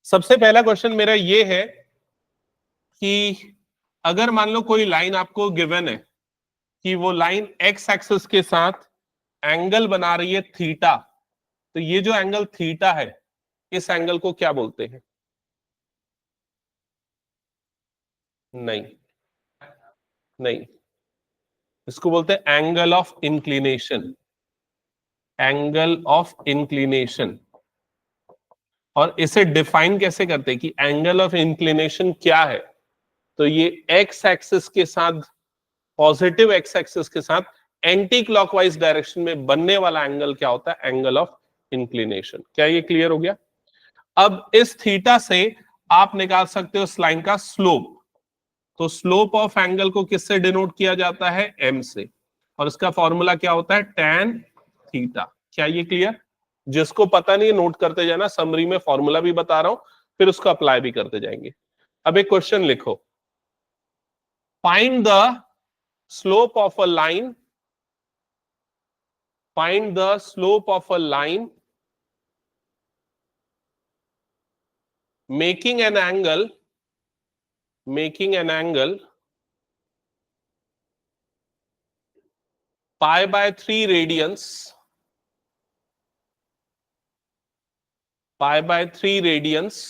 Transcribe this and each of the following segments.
सबसे पहला क्वेश्चन मेरा ये है कि अगर मान लो कोई लाइन आपको गिवन है कि वो लाइन एक्स एक्सिस के साथ एंगल बना रही है थीटा, तो ये जो एंगल थीटा है इस एंगल को क्या बोलते हैं? नहीं नहीं, इसको बोलते हैं angle of inclination. Angle of inclination. और इसे डिफाइन कैसे करते हैं कि एंगल ऑफ इंक्लिनेशन क्या है? तो ये एक्स एक्सिस के साथ, पॉजिटिव एक्स एक्सिस के साथ एंटी क्लॉकवाइज डायरेक्शन में बनने वाला एंगल क्या होता है? Angle of inclination. क्या ये क्लियर हो गया? अब इस थीटा से आप निकाल सकते हो इस लाइन का स्लोप। तो स्लोप ऑफ एंगल को किससे डिनोट किया जाता है? एम से। और इसका फॉर्मूला क्या होता है? tan theta. क्या ये क्लियर? जिसको पता नहीं है नोट करते जाना, समरी में फॉर्मूला भी बता रहा हूं, फिर उसको अप्लाई भी करते जाएंगे। अब एक क्वेश्चन लिखो, find the slope of a line, find the slope of a line making an angle, making an angle pi by 3 radians, pi by 3 radians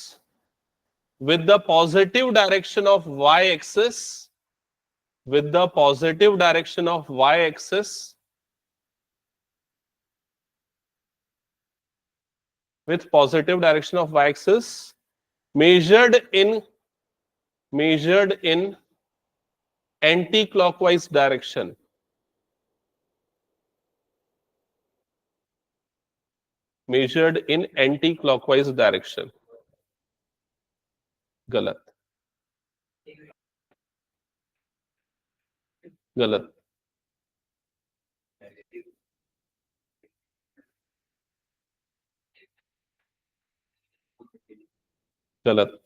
with the positive direction of y-axis, with the positive direction of y-axis, with positive direction of y-axis measured in anti-clockwise direction. Measured in anti-clockwise direction. गलत, गलत, गलत।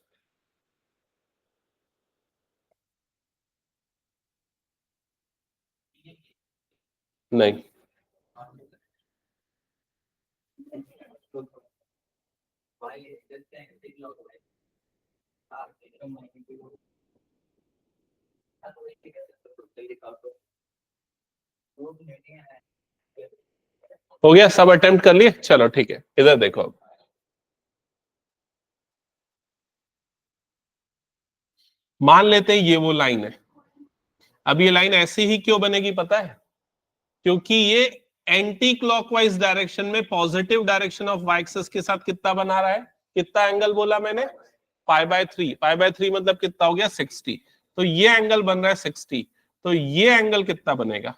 नहीं, हो गया? सब attempt कर लिए? चलो ठीक है, इधर देखो। अब मान लेते हैं ये वो लाइन है। अब ये लाइन ऐसी ही क्यों बनेगी पता है? क्योंकि ये एंटी क्लॉकवाइज डायरेक्शन में positive direction of Y axis के साथ कितना बना रहा है? कितना एंगल बोला मैंने? Pi by 3। पाई बाय 3 मतलब कितना हो गया? 60। तो ये एंगल बन रहा है 60। तो ये एंगल कितना बनेगा?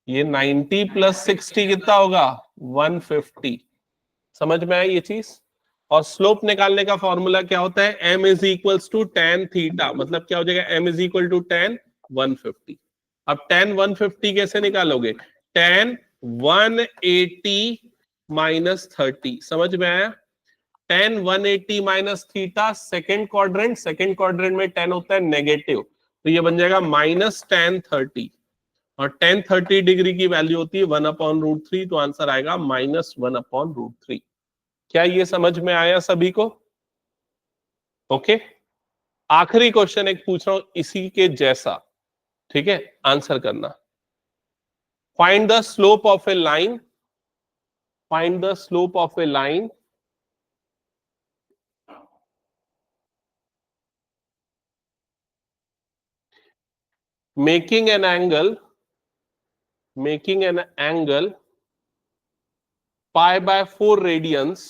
ये 90 प्लस 60 कितना होगा? 150। समझ में आई ये चीज? और स्लोप निकालने का फॉर्मूला क्या होता है? m is equals to tan theta. मतलब क्या हो जाएगा? m is equal to tan 150। अब tan 150 कैसे निकालोगे? tan 180 minus 30। समझ में आया? tan 180 minus theta, second quadrant, second quadrant में tan होता है नेगेटिव, तो ये बन जाएगा माइनस tan 30। और tan 30 डिग्री की वैल्यू होती है 1/√3, तो आंसर आएगा -1/√3। क्या ये समझ में आया सभी को? ओके। आखिरी क्वेश्चन एक पूछ रहा हूं इसी के जैसा, ठीक है? आंसर करना। Find the slope of a line, find the slope of a line making an angle, making an angle pi by 4 radians,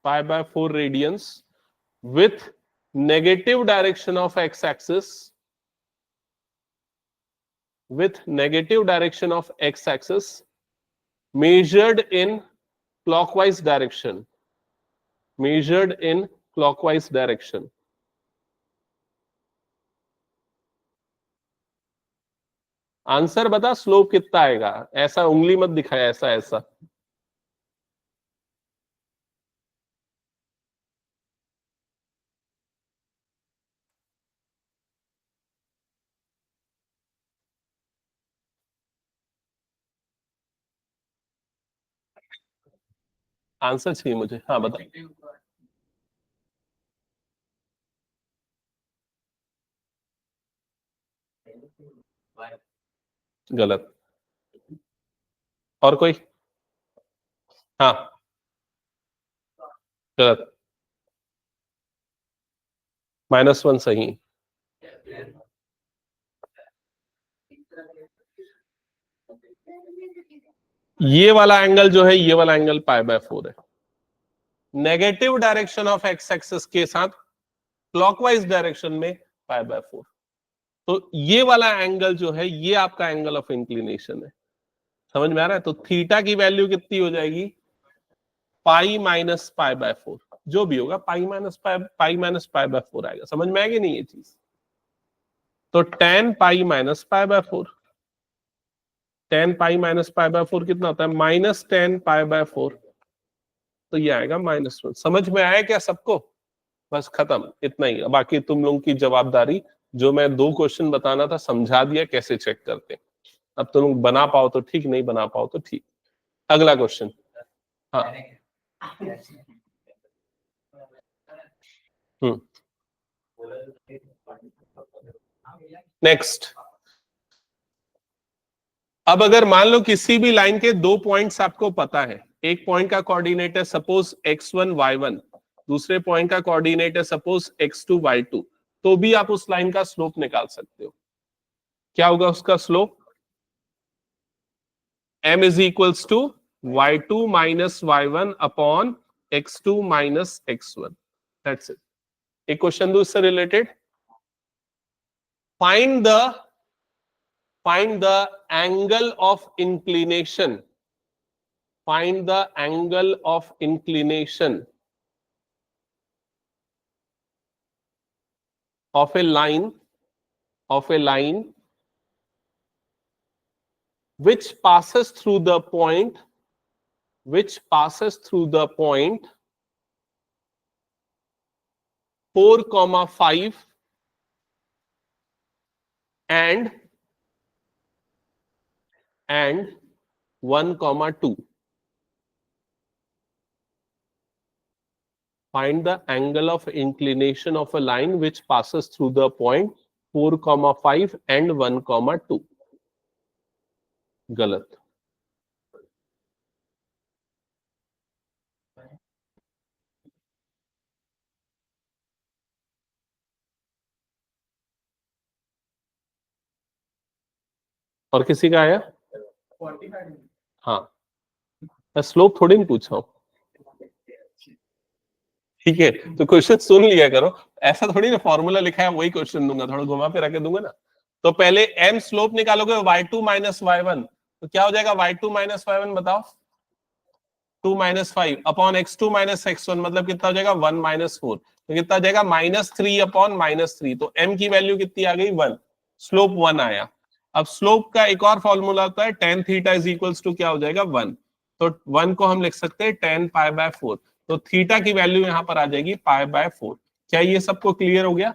pi by 4 radians with negative direction of x-axis, with negative direction of x-axis measured in clockwise direction, measured in clockwise direction. Answer बता, slope कितना आएगा? ऐसा उंगली मत दिखाया, ऐसा ऐसा। Answer चाहिए मुझे, हाँ बताओ। गलत। और कोई? हाँ, गलत। -1 सही। ये वाला एंगल जो है, ये वाला एंगल π/4 है। Negative direction of x axis के साथ क्लॉकवाइज डायरेक्शन में π/4। तो ये वाला एंगल जो है, ये आपका एंगल ऑफ इंक्लिनेशन है। समझ में आ रहा है? तो थीटा की वैल्यू कितनी हो जाएगी? पाई माइनस π/4, जो भी होगा पाई माइनस π/4 आएगा। समझ में आएगी नहीं ये चीज? तो tan pi minus π/4, tan pi minus π/4 कितना होता है? -tan π/4। तो ये आएगा -1। समझ में आया क्या सबको? बस खत्म, इतना ही। बाकी तुम लोगों की जवाबदारी, जो मैं 2 क्वेश्चन बताना था समझा दिया कैसे चेक करते हैं। अब तुम लोग बना पाओ तो ठीक, नहीं बना पाओ तो ठीक। अगला क्वेश्चन। हाँ। नेक्स्ट। अब अगर मान लो किसी भी लाइन के 2 पॉइंट्स आपको पता है, एक पॉइंट का कोऑर्डिनेट है सपोज x1 y1, दूसरे पॉइंट का कोऑर्डिनेट है सपोज x2 y2, तो भी आप उस लाइन का स्लोप निकाल सकते हो। क्या होगा उसका slope? m is equals to y2 minus y1 upon x2 minus x1। That's it. एक क्वेश्चन दो इससे related. Find the angle of inclination, find the angle of inclination of a line which passes through the point 4, 5 and 1, 2. Find the angle of inclination of a line which passes through the point 4, 5 and 1, 2. गलत। और किसी का आया? हाँ, मैं slope थोड़ी नहीं पूछ रहा हूं। ठीक है, तो क्वेश्चन सुन लिया करो। ऐसा थोड़ी ना फॉर्मूला लिखा है वही क्वेश्चन दूंगा, थोड़ा घुमा फिरा के दूंगा ना। तो पहले m स्लोप निकालोगे y2 माइनस y1, तो क्या हो जाएगा? y2 माइनस y1 बताओ। 2 minus 5 upon x2 minus x1, मतलब कितना हो जाएगा? 1 माइनस 4। तो कितना हो जाएगा? -3 अपॉन -3। तो m की वैल्यू कितनी आ गई? 1। स्लोप 1 आया। अब स्लोप का एक और फॉर्मूला होता है tan theta is equals to क्या हो जाएगा? 1। तो 1 को हम लिख सकते हैं tan π/4। तो थीटा की वैल्यू यहां पर आ जाएगी π/4। क्या ये सबको क्लियर हो गया?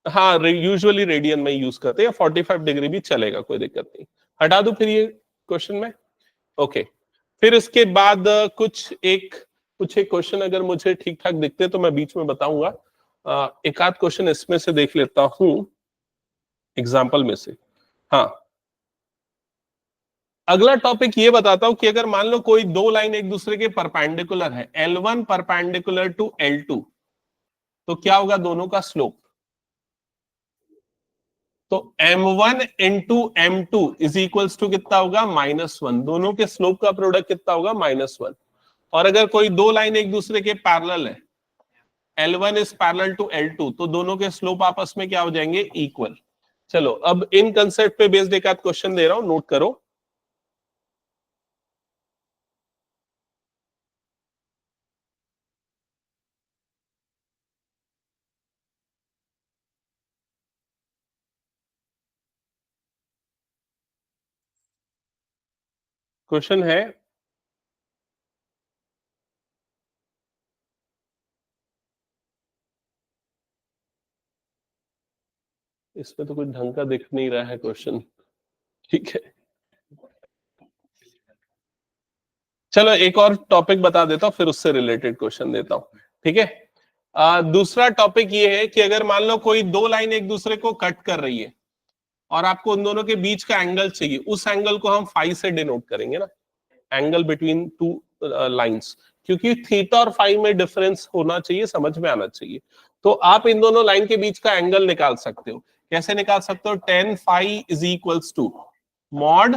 हाँ, यूजुअली रेडियन में यूज करते हैं, 45 डिग्री भी चलेगा, कोई दिक्कत नहीं। हटा दो फिर ये क्वेश्चन में। ओके। फिर इसके बाद कुछ एक क्वेश्चन अगर मुझे ठीक ठाक दिखते तो मैं बीच में बताऊंगा। एक आध क्वेश्चन इसमें से देख लेता हूं एग्जाम्पल में से। हाँ, अगला टॉपिक ये बताता हूं कि अगर मान लो कोई दो लाइन एक दूसरे के परपेंडिकुलर है, L1 परपेंडिकुलर टू L2, तो क्या होगा दोनों का स्लोप? तो m1 into m2 is equals to कितना होगा? -1। दोनों के स्लोप का प्रोडक्ट कितना होगा? -1। और अगर कोई दो लाइन एक दूसरे के पैरेलल है, L1 is parallel to L2, तो दोनों के स्लोप आपस में क्या हो जाएंगे? इक्वल। चलो, अब इन कंसेप्ट पे बेस्ड एक आध क्वेश्चन दे रहा हूं, नोट करो। क्वेश्चन है, इसमें तो कुछ ढंग का दिख नहीं रहा है क्वेश्चन। ठीक है, चलो एक और टॉपिक बता देता हूं, फिर उससे रिलेटेड क्वेश्चन देता हूं, ठीक है। दूसरा टॉपिक ये है कि अगर मान लो कोई दो लाइन एक दूसरे को कट कर रही है और आपको उन दोनों के बीच का एंगल चाहिए, उस एंगल को हम फाई से डिनोट करेंगे ना, एंगल बिटवीन टू लाइंस, क्योंकि थीटा और फाई में डिफरेंस होना चाहिए, समझ में आना चाहिए। तो आप इन दोनों लाइन के बीच का एंगल निकाल सकते हो। कैसे निकाल सकते हो? tan phi is equals to mod,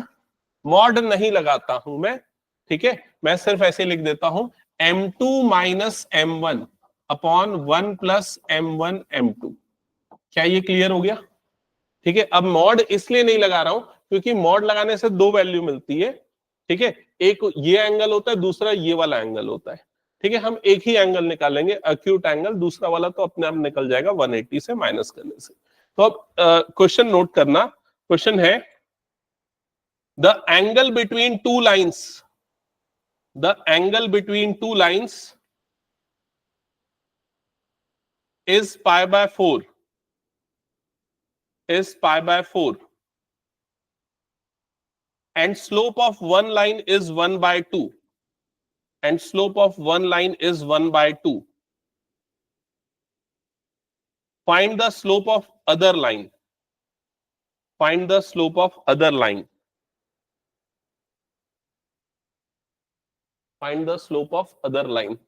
mod नहीं लगाता हूं मैं, ठीक है, मैं सिर्फ ऐसे लिख देता हूं m2 minus m1 upon 1 plus m1 m2। क्या ये क्लियर हो गया? ठीक है। अब मॉड इसलिए नहीं लगा रहा हूं क्योंकि मॉड लगाने से दो वैल्यू मिलती है, ठीक है, एक ये एंगल होता है, दूसरा ये वाला एंगल होता है, ठीक है। हम एक ही एंगल निकालेंगे, अक्यूट एंगल, दूसरा वाला तो अपने आप निकल जाएगा 180 से माइनस करने से। तो अब क्वेश्चन नोट करना, क्वेश्चन है the angle between two lines, the angle between two lines is pi by 4, is pi by 4, and slope of one line is 1 by 2, and slope of one line is 1 by 2. Find the slope of other line. Find the slope of other line. Find the slope of other line.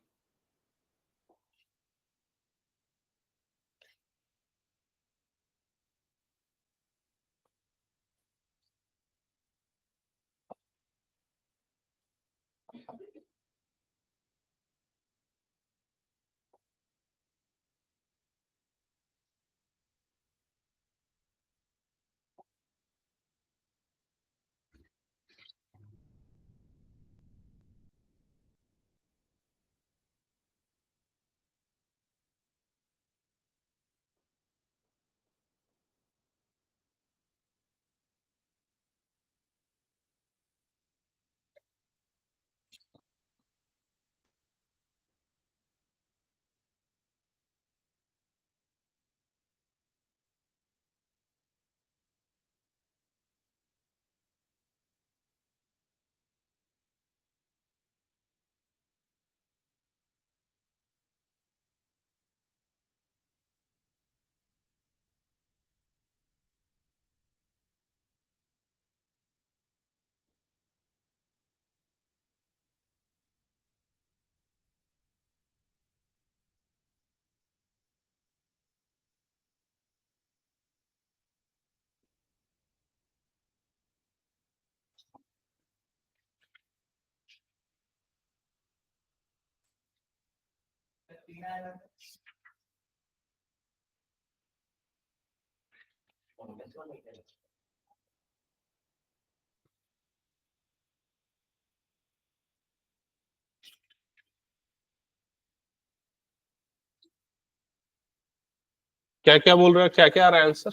क्या क्या बोल रहा है, क्या क्या आ रहा है answer?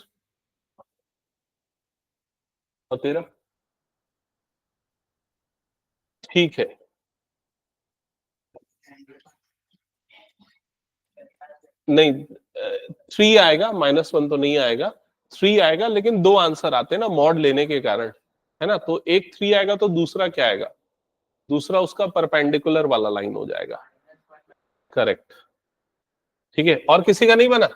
और तेरा? ठीक है, नहीं 3 आएगा, -1 तो नहीं आएगा, 3 आएगा, लेकिन दो आंसर आते हैं ना मॉड लेने के कारण, है ना। तो एक 3 आएगा तो दूसरा क्या आएगा? दूसरा उसका परपेंडिकुलर वाला लाइन हो जाएगा। करेक्ट, ठीक है। और किसी का नहीं बना?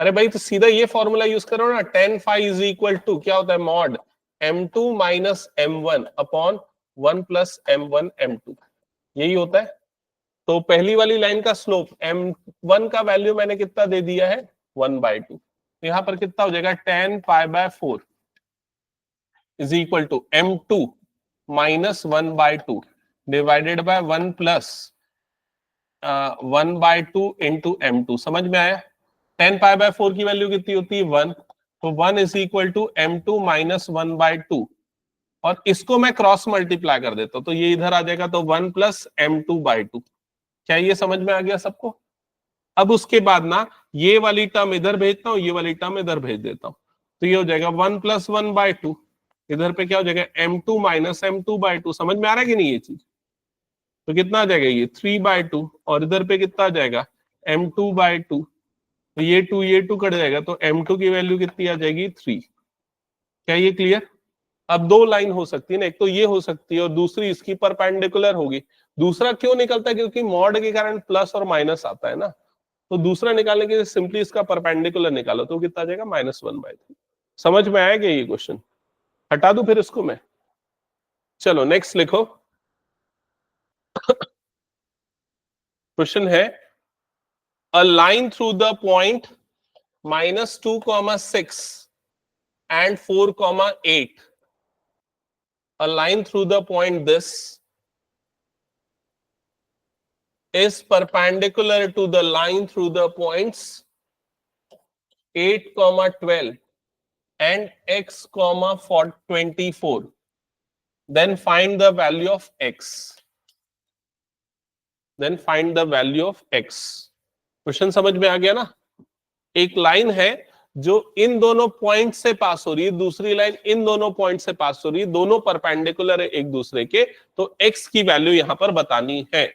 अरे भाई तो सीधा ये फॉर्मूला यूज करो ना, tan phi is equal to क्या होता है? Mod m2 minus m1 upon 1 plus m1 m2, यही होता है। तो पहली वाली लाइन का स्लोप m1 का वैल्यू मैंने कितना दे दिया है? 1/2। तो यहां पर कितना हो जाएगा? tan pi by 4 is equal to m2 minus 1/2 divided by 1 plus 1/2 into m2। समझ में आया? tan पाई बाय 4 की वैल्यू कितनी होती है? 1। तो 1 is equal to m2 minus 1/2, और इसको मैं क्रॉस मल्टीप्लाई कर देता हूं तो ये इधर आ जाएगा, तो 1 प्लस m2/2। क्या ये समझ में आ गया सबको? अब उसके बाद ना ये वाली टर्म इधर भेजता हूँ, ये वाली टर्म इधर भेज देता हूँ, तो ये हो जाएगा 1 प्लस 1/2, इधर पे क्या हो जाएगा? m2 minus m2/2। समझ में आ रहा है कि नहीं ये चीज? तो कितना आ जाएगा? ये 3/2, और इधर पे कितना आ जाएगा? m2/2। तो ये 2 कट जाएगा, तो m2 की वैल्यू कितनी आ जाएगी? 3। क्या ये क्लियर? अब दो लाइन हो सकती है ना, एक तो ये हो सकती है और दूसरी इसकी परपेंडिकुलर होगी। दूसरा क्यों निकलता है? क्योंकि मॉड के कारण प्लस और माइनस आता है ना, तो दूसरा निकालने के लिए सिंपली इसका परपेंडिकुलर निकालो, तो कितना आ जाएगा? -1/3। समझ में आएगा ये क्वेश्चन? हटा दूं फिर इसको मैं? चलो नेक्स्ट लिखो। क्वेश्चन है a line through the point -2, 6 and 4, 8. A line through the point this is perpendicular to the line through the points 8, 12 and x, 24. Then find the value of x. Then find the value of x. Question समझ में आ गया ना? एक line है जो इन दोनों point से पास हो रही है, दूसरी लाइन इन दोनों पॉइंट से पास हो रही है, दोनों परपेंडिकुलर है एक दूसरे के, तो x की वैल्यू यहां पर बतानी है।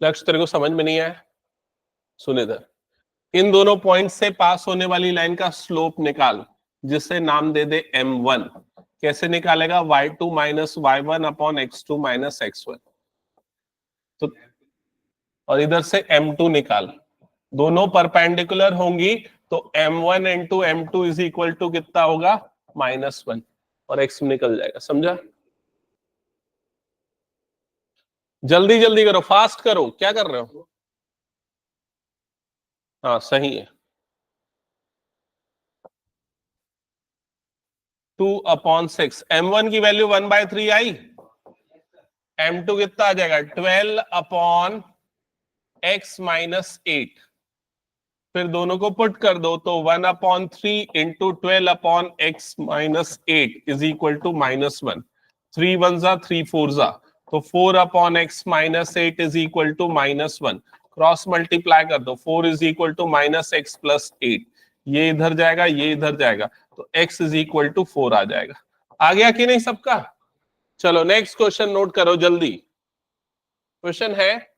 लक्ष्य तेरे को समझ में नहीं आया? सुन इधर, इन दोनों पॉइंट से पास होने वाली लाइन का स्लोप निकाल, जिसे नाम दे दे m1। कैसे निकालेगा? y2 - y1 upon x2 - x1। तो और इधर से m2 निकाल, दोनों परपेंडिकुलर होंगी, तो m1 into m2 is equal to कितना होगा? -1, और x निकल जाएगा। समझा? जल्दी जल्दी करो, फास्ट करो, क्या कर रहे हो? हाँ सही है। 2/6, m1 की वैल्यू 1/3 आई, m2 कितना आ जाएगा? 12/x-8। फिर दोनों को पुट कर दो, तो 1/3 into 12/x-8 is equal to -1। 3 1 जा 3 4 जा, तो 4/x-8 is equal to -1। Cross multiply कर दो, 4 इज इक्वल टू -x + 8। ये इधर जाएगा, ये इधर जाएगा, तो x इज इक्वल टू 4 आ जाएगा। आ गया कि नहीं सबका? चलो नेक्स्ट क्वेश्चन नोट करो जल्दी। क्वेश्चन है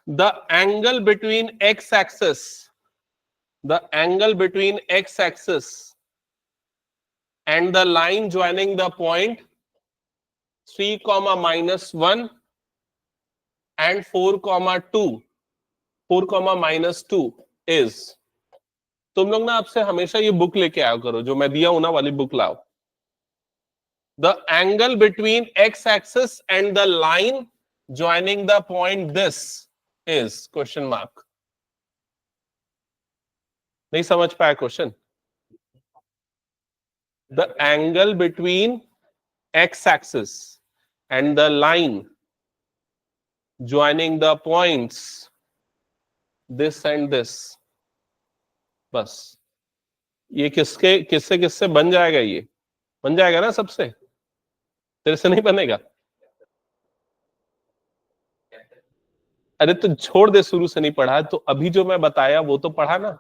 the angle between x-axis, the angle between x-axis and the line joining the point 3, -1 and 4, 2, 4, -2 is। तुम लोग ना आपसे हमेशा ये बुक लेके आया करो, जो मैं दिया हूं ना वाली बुक लाओ। The angle between x-axis and the line joining the point this is question mark। नहीं समझ पाया question? The angle between x-axis and the line joining the points this and this। बस ये किसके किससे किससे बन जाएगा? ये बन जाएगा ना सबसे? तेरे से नहीं बनेगा? अरे तो छोड़ दे, शुरू से नहीं पढ़ा तो अभी जो मैं बताया वो तो पढ़ा ना।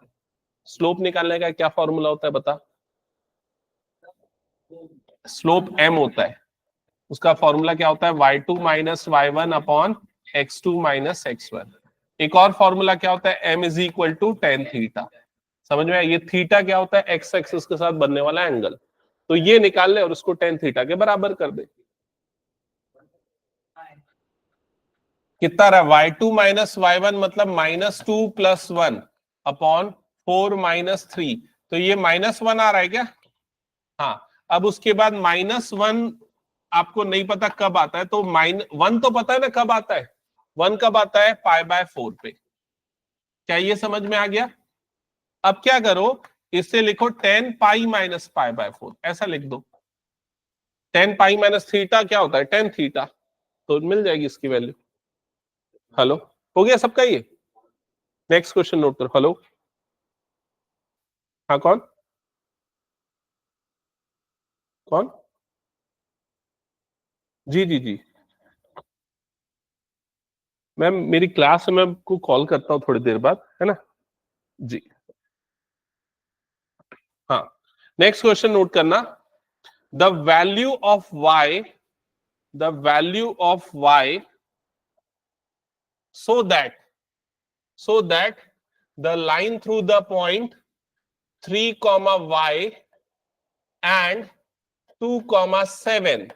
स्लोप निकालने का क्या फॉर्मूला होता है बता? स्लोप m होता है, उसका फॉर्मूला क्या होता है? y2 - y1 upon x2 - x1। एक और फॉर्मूला क्या होता है? m is equal to tan theta. समझ में आया? ये थीटा क्या होता है? एक्स एक्सिस के साथ बनने वाला एंगल। तो ये निकाल ले और उसको tan थीटा के बराबर कर दे। कितना रहा? y2 - y1 मतलब -2 + 1 अपॉन 4 - 3। तो ये -1 आ रहा है क्या? हाँ। अब उसके बाद -1 आपको नहीं पता कब आता है, तो -1 तो पता है ना कब आता है? 1 कब आता है? π/4 पे। क्या ये समझ में आ गया? अब क्या करो, इससे लिखो tan π - π/4, ऐसा लिख दो। tan π - थीटा क्या होता है? tan theta. तो मिल जाएगी इसकी वैल्यू। हेलो, हो गया सबका ये? नेक्स्ट क्वेश्चन नोट करो। हेलो, हाँ कौन कौन? जी जी जी, मैम मेरी क्लास में मैं आपको कॉल करता हूँ थोड़ी देर बाद, है ना? जी हाँ। नेक्स्ट क्वेश्चन नोट करना। The value of y the value of y so that the line through the point 3 comma y and 2 comma 7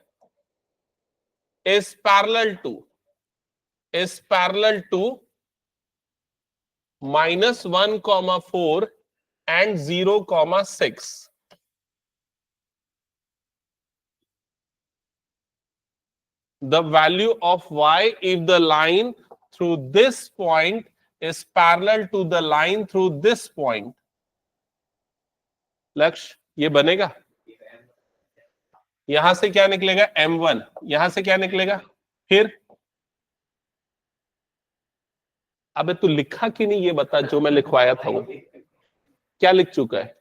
is parallel to minus 1 comma 4 and 0 comma 6. The value of y if the line through this point is parallel to the line through this point. लक्ष्य ये बनेगा, यहां से क्या निकलेगा m1, यहां से क्या निकलेगा, फिर अबे तू लिखा कि नहीं ये बता, जो मैं लिखवाया था वो क्या लिख चुका है,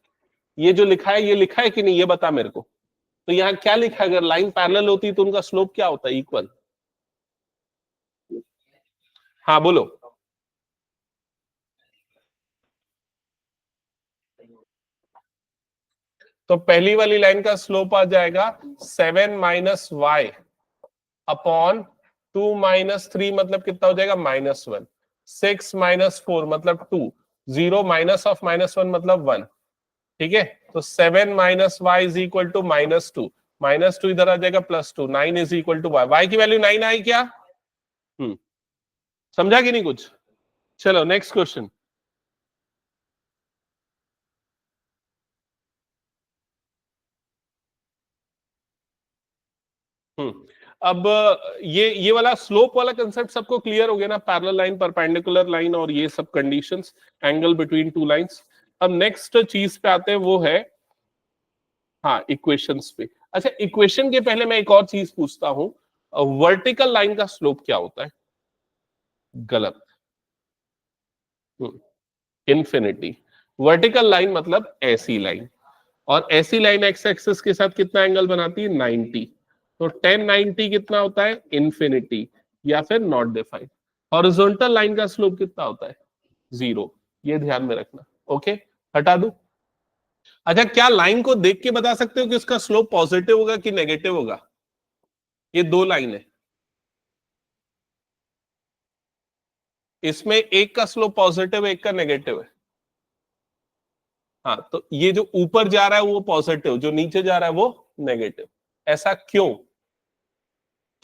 ये जो लिखा है ये लिखा है कि नहीं ये बता मेरे को। तो यहाँ क्या लिखा है, अगर लाइन पैरेलल होती तो उनका स्लोप क्या होता है, इक्वल। हाँ बोलो। तो पहली वाली लाइन का स्लोप आ जाएगा 7 माइनस वाई अपॉन 2 माइनस 3 मतलब कितना हो जाएगा -1, 6 माइनस 4 मतलब 2, 0 माइनस ऑफ -1 मतलब 1। ठीक है, तो 7 minus Y is equal to -2, -2 इधर आ जाएगा +2, 9 is equal to Y. Y की वैल्यू 9 आई क्या? समझा कि नहीं कुछ? चलो नेक्स्ट क्वेश्चन। अब ये वाला स्लोप वाला कंसेप्ट सबको क्लियर हो गया ना, पैरेलल लाइन, परपेंडिकुलर लाइन और ये सब conditions, angle between two lines. अब नेक्स्ट चीज पे आते हैं, वो है हाँ इक्वेशंस पे। अच्छा, इक्वेशन के पहले मैं एक और चीज पूछता हूं, वर्टिकल लाइन का स्लोप क्या होता है? गलत, इन्फिनिटी। वर्टिकल लाइन मतलब ऐसी लाइन, और ऐसी लाइन एक्स एक्सिस के साथ कितना एंगल बनाती है? 90। तो 1090 कितना होता है? इन्फिनिटी या फिर नॉट डिफाइंड। हॉरिजॉन्टल लाइन का स्लोप कितना होता है? 0। ये ध्यान में रखना। ओके, हटा दो। अच्छा, क्या लाइन को देख के बता सकते हो कि उसका स्लोप पॉजिटिव होगा कि नेगेटिव होगा? ये दो लाइन है, इसमें एक का स्लोप पॉजिटिव है, एक का नेगेटिव है। हाँ, तो ये जो ऊपर जा रहा है वो पॉजिटिव, जो नीचे जा रहा है वो नेगेटिव। ऐसा क्यों?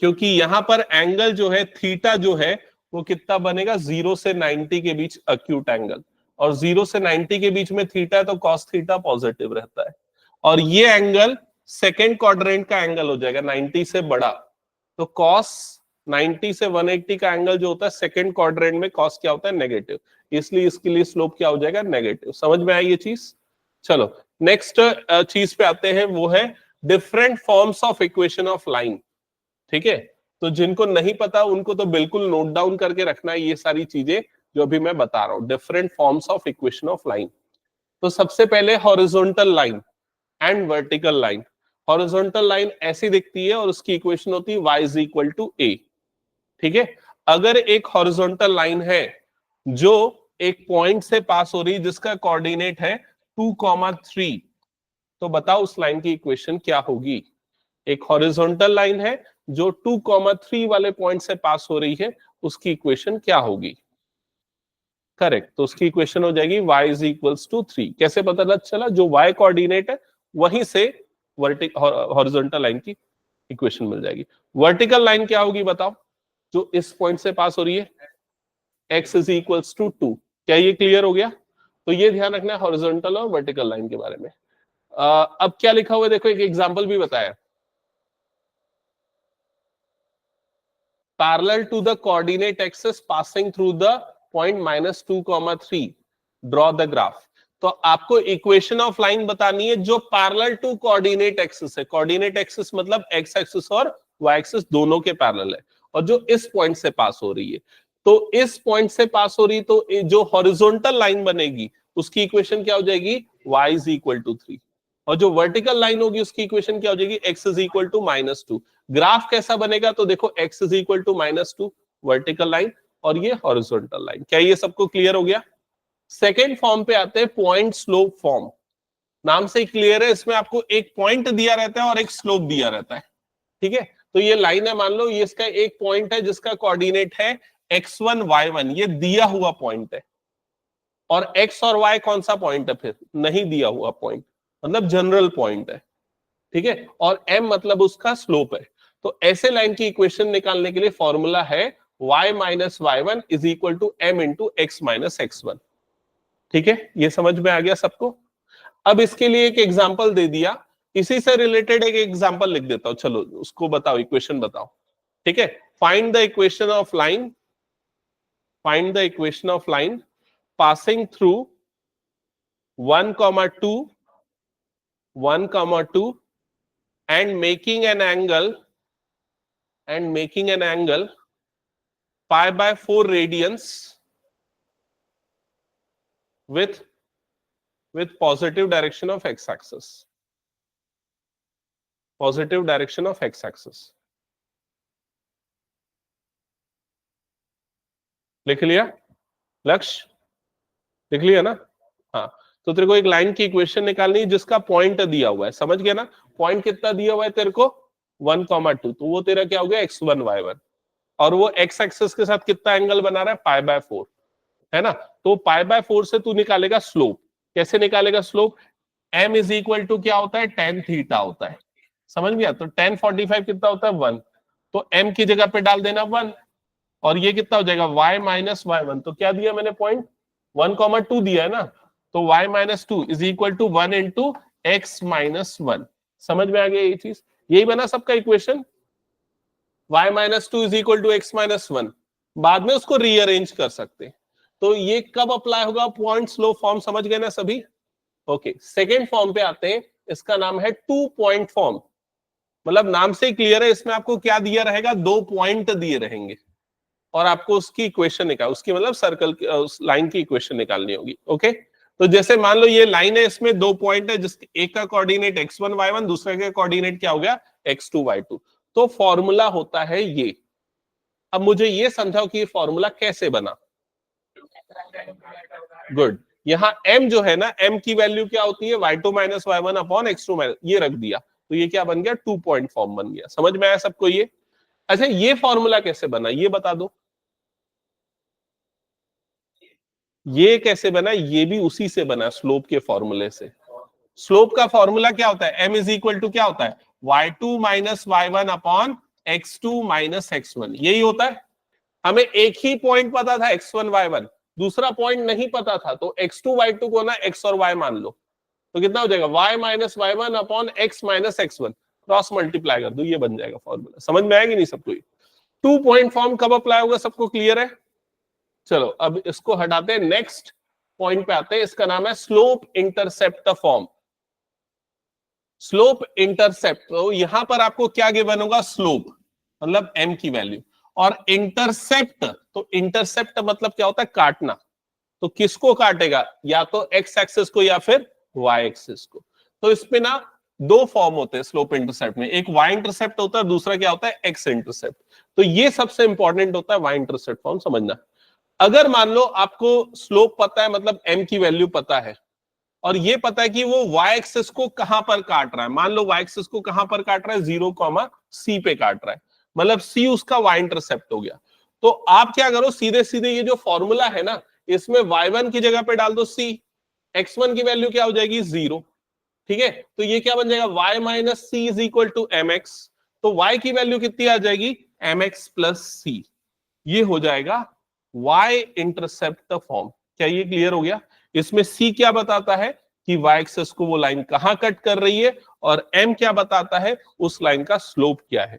क्योंकि यहां पर एंगल जो है थीटा जो है वो कितना बनेगा? 0 से 90 के बीच अक्यूट एंगल, और 0 से 90 के बीच में थीटा, तो कॉस थीटा पॉजिटिव रहता है। और ये एंगल सेकेंड क्वाड्रेंट का एंगल हो जाएगा 90 से बड़ा, तो कॉस 90 से 180 का एंगल जो होता है सेकेंड क्वाड्रेंट में, कॉस क्या होता है? नेगेटिव। इसलिए इसके लिए स्लोप क्या हो जाएगा? नेगेटिव। समझ में आई ये चीज? चलो नेक्स्ट चीज पे आते हैं, वो है different forms of equation of line. ठीक है, तो जिनको नहीं पता उनको तो बिल्कुल नोट डाउन करके रखना है ये सारी चीजें जो अभी मैं बता रहा हूं, different forms of equation of line. तो सबसे पहले horizontal line and vertical line. Horizontal line ऐसी दिखती है और उसकी इक्वेशन होती है y is equal to a। ठीक है, अगर एक हॉरिजॉन्टल लाइन है जो एक पॉइंट से पास हो रही है जिसका कोऑर्डिनेट है 2,3, तो बताओ उस लाइन की इक्वेशन क्या होगी? एक हॉरिजॉन्टल लाइन है जो 2,3 वाले पॉइंट से पास हो रही है, उसकी इक्वेशन क्या होगी? करेक्ट, तो उसकी इक्वेशन हो जाएगी y इज इक्वल्स टू 3। कैसे पता चला? जो y कोऑर्डिनेट है वहीं से हॉरिजॉन्टल लाइन की इक्वेशन मिल जाएगी। वर्टिकल लाइन क्या होगी बताओ, जो इस पॉइंट से पास हो रही है? x is equals to 2। क्या ये क्लियर हो गया? तो ये ध्यान रखना है हॉरिजॉन्टल और वर्टिकल लाइन के बारे में। अब क्या लिखा हुआ है देखो, एक एग्जांपल भी बताया, parallel to the coordinate axis passing through the point -2,3 draw the graph। तो आपको इक्वेशन ऑफ लाइन बतानी है जो पैरेलल टू कोऑर्डिनेट एक्सिस है। कोऑर्डिनेट एक्सिस मतलब एक्स एक्सिस और वाई एक्सिस दोनों के पैरेलल है, और जो इस पॉइंट से पास हो रही है। तो इस पॉइंट से पास हो रही, तो जो हॉरिजॉन्टल लाइन बनेगी उसकी इक्वेशन क्या हो जाएगी? y is equal to 3। और जो वर्टिकल लाइन होगी उसकी इक्वेशन क्या हो जाएगी? x is equal to -2। Graph कैसा बनेगा? तो देखो x is equal to -2 vertical line, और ये हॉरिजॉन्टल लाइन। क्या ये सबको क्लियर हो गया? सेकेंड फॉर्म पे आते हैं, पॉइंट स्लोप फॉर्म। नाम से क्लियर है, इसमें आपको एक पॉइंट दिया रहता है और एक स्लोप दिया रहता है। ठीक है, तो ये लाइन है, मान लो ये इसका एक पॉइंट है जिसका कोऑर्डिनेट है x1 y1, ये दिया हुआ पॉइंट है, और x और y कौन सा पॉइंट है, फिर नहीं दिया हुआ पॉइंट, मतलब जनरल पॉइंट है, ठीक है, और m मतलब उसका स्लोप है। तो ऐसे लाइन की इक्वेशन निकालने के लिए फॉर्मूला है y minus y1 is equal to m into x minus x1। ठीक है, ये समझ में आ गया सबको। अब इसके लिए एक एग्जांपल दे दिया, इसी से रिलेटेड एक एग्जांपल लिख देता हूं, चलो उसको बताओ, इक्वेशन बताओ। ठीक है, find the equation of line, find the equation of line passing through 1,2 1,2 and making an angle pi by 4 radians with positive direction of x-axis, positive direction of x-axis। लिख लिया लक्ष्य, लिख लिया ना? हाँ, तो तेरे को एक लाइन की इक्वेशन निकालनी है जिसका पॉइंट दिया हुआ है, समझ गया ना? पॉइंट कितना दिया हुआ है तेरे को, 1,2, तो वो तेरा क्या हो गया, x1 y1, और वो x एक्सिस के साथ कितना एंगल बना रहा है, पाई बाय 4, है ना? तो पाई बाय 4 से तू निकालेगा स्लोप। कैसे निकालेगा slope? m is equal to क्या होता है, tan थीटा होता है, समझ गया? तो tan 45 कितना होता है, 1, तो m की जगह पे डाल देना 1, और ये कितना हो जाएगा, y माइनस y1, तो क्या दिया मैंने पॉइंट, 1,2 दिया है ना, तो y minus 2 is equal to 1 into x minus 1। समझ में आ गया ये चीज? यही बना सबका equation, y minus 2 is equal to X minus 1। बाद में उसको रीअरेंज कर सकते। तो ये कब अप्लाई होगा, पॉइंट स्लो फॉर्म, समझ गए ना सभी? ओके, सेकेंड फॉर्म पे आते हैं, इसका नाम है 2 पॉइंट फॉर्म। मतलब नाम से ही क्लियर है, इसमें आपको क्या दिया रहेगा, 2 पॉइंट दिए रहेंगे, और आपको उसकी इक्वेशन निकाल, उसकी मतलब सर्कल उस लाइन की इक्वेशन निकालनी होगी। ओके, तो जैसे मान लो ये लाइन है, इसमें 2 पॉइंट है, जिसके एक का कोऑर्डिनेट x1 y1, दूसरे का कोऑर्डिनेट क्या हो गया, x2 y2। तो फॉर्मूला होता है ये। अब मुझे ये समझाओ कि ये फॉर्मूला कैसे बना। गुड, यहाँ m जो है ना, m की वैल्यू क्या होती है, y2 minus y1 upon x2 minus, ये रख दिया, तो ये क्या बन गया, 2 पॉइंट फॉर्म बन गया। समझ में आया सबको ये? अच्छा, ये फॉर्मूला कैसे बना, ये बता दो। ये कैसे बना, ये भी उसी से बना, स्लोप के फॉर्मूले से। स्लोप का फॉर्मूला क्या होता है, m इज इक्वल टू क्या होता है, y2 minus y1 upon x2 minus x1, यही होता है। हमें एक ही पॉइंट पता था, x1 y1, दूसरा पॉइंट नहीं पता था, तो x2 y2 को ना x और y मान लो, तो कितना हो जाएगा, y minus y1 upon x minus x1, cross multiply कर दो, ये बन जाएगा फॉर्मूला। समझ में आएगी नहीं सबको? 2 पॉइंट फॉर्म कब अप्लाई होगा, सबको क्लियर है? चलो अब इसको हटाते हैं, नेक्स्ट पॉइंट पे आते हैं, इसका नाम है slope intercept form. Slope intercept, तो यहां पर आपको क्या गिवन होगा, स्लोप मतलब m की वैल्यू, और इंटरसेप्ट, तो इंटरसेप्ट मतलब क्या होता है, काटना। तो किसको काटेगा, या तो x एक्सिस को या फिर y एक्सिस को। तो इसमें ना 2 फॉर्म होते हैं स्लोप इंटरसेप्ट में, एक y इंटरसेप्ट होता है, दूसरा क्या होता है, x इंटरसेप्ट। तो ये सबसे इंपॉर्टेंट होता है y इंटरसेप्ट फॉर्म, समझना। अगर मान लो आपको स्लोप पता है, मतलब m की वैल्यू पता है, और ये पता है कि वो y एक्सिस को कहां पर काट रहा है, मान लो y एक्सिस को कहां पर काट रहा है, 0, c पे काट रहा है, मतलब c उसका y इंटरसेप्ट हो गया। तो आप क्या करो, सीधे सीधे ये जो फॉर्मूला है ना, इसमें y1 की जगह पे डाल दो c, x1 की वैल्यू क्या हो जाएगी, 0। ठीक है, तो ये क्या बन जाएगा, y minus C is equal to mx। तो y की वैल्यू कितनी आ जाएगी, mx प्लस सी, ये हो जाएगा y इंटरसेप्ट फॉर्म। क्या ये क्लियर हो गया? इसमें c क्या बताता है कि y एक्सिस को वो लाइन कहां कट कर रही है, और m क्या बताता है उस लाइन का स्लोप क्या है।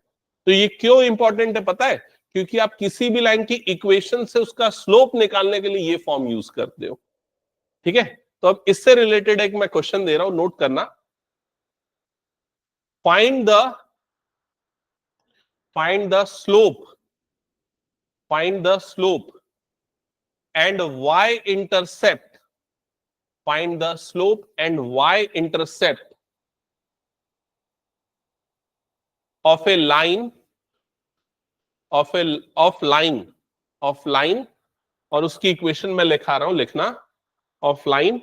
तो ये क्यों इंपॉर्टेंट है पता है? क्योंकि आप किसी भी लाइन की इक्वेशन से उसका स्लोप निकालने के लिए ये फॉर्म यूज करते हो। ठीक है, तो अब इससे रिलेटेड एक मैं क्वेश्चन दे रहा हूं, नोट करना। Find the slope and y intercept, find the slope and y intercept of a line, of line, और उसकी इक्वेशन मैं लिखा रहा हूं, लिखना। ऑफ लाइन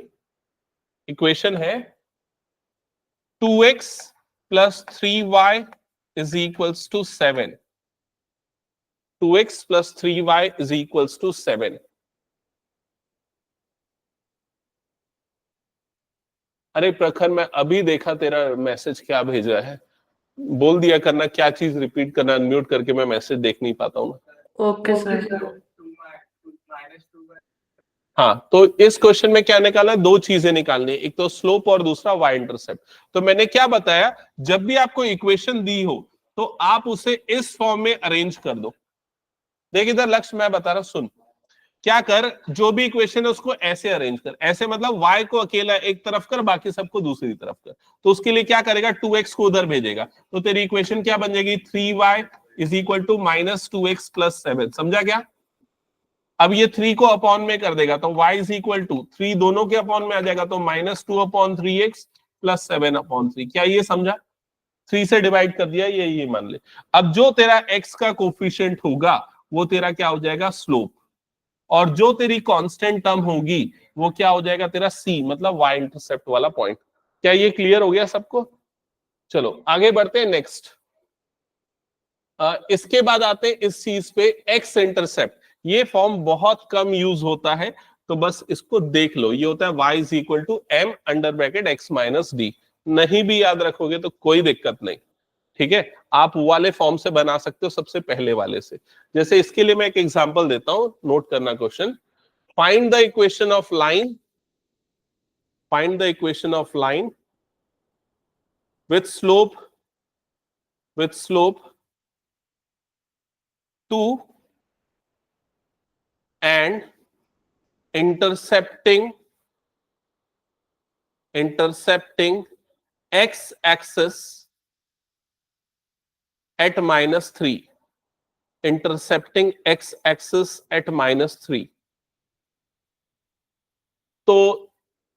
इक्वेशन है 2x plus 3y is equals to 7. 2x plus 3y is equals to 7. अरे प्रखर, मैं अभी देखा तेरा मैसेज क्या भेजा है, बोल दिया करना क्या चीज रिपीट करना, अनम्यूट करके मैं मैसेज देख नहीं पाता हूँ। Okay sir. हाँ, तो इस क्वेश्चन में क्या निकालना है, दो चीजें निकालनी है, एक तो स्लोप और दूसरा वाई इंटरसेप्ट। तो मैंने क्या बताया, जब भी आपको इक्वेशन दी हो तो आप उसे इस फॉर्म में अरेंज कर दो। देख इधर लक्ष्य, मैं बता रहा, सुन क्या कर, जो भी इक्वेशन है उसको ऐसे अरेंज कर, ऐसे मतलब y को अकेला एक तरफ कर, बाकी सबको दूसरी तरफ कर। तो उसके लिए क्या करेगा, 2x को उधर भेजेगा, तो तेरी इक्वेशन क्या बन जाएगी, 3y is equal to minus 2x plus 7। समझा क्या? अब ये 3 को अपॉन में कर देगा तो y इज इक्वल टू 3 दोनों के अपॉन में आ जाएगा, तो minus 2 upon 3x plus 7 upon 3। क्या ये समझा? 3 से डिवाइड कर दिया, ये मान ले। अब जो तेरा x का कोफिशिएंट होगा वो तेरा क्या हो जाएगा, स्लोप, और जो तेरी कांस्टेंट टर्म होगी वो क्या हो जाएगा तेरा c, मतलब y इंटरसेप्ट वाला पॉइंट। क्या ये क्लियर हो गया सबको? चलो आगे बढ़ते हैं नेक्स्ट। इसके बाद आते हैं इस चीज पे, x इंटरसेप्ट। ये फॉर्म बहुत कम यूज होता है, तो बस इसको देख लो। ये होता है y is equal to m under bracket x minus D. नहीं भी याद रखोगे तो कोई दिक्कत नहीं, ठीक है, आप वो वाले फॉर्म से बना सकते हो, सबसे पहले वाले से। जैसे इसके लिए मैं एक एग्जांपल देता हूं, नोट करना question. Find the equation of line, find the equation of line with slope 2 and intercepting x axis at minus 3, intercepting x axis at minus 3। तो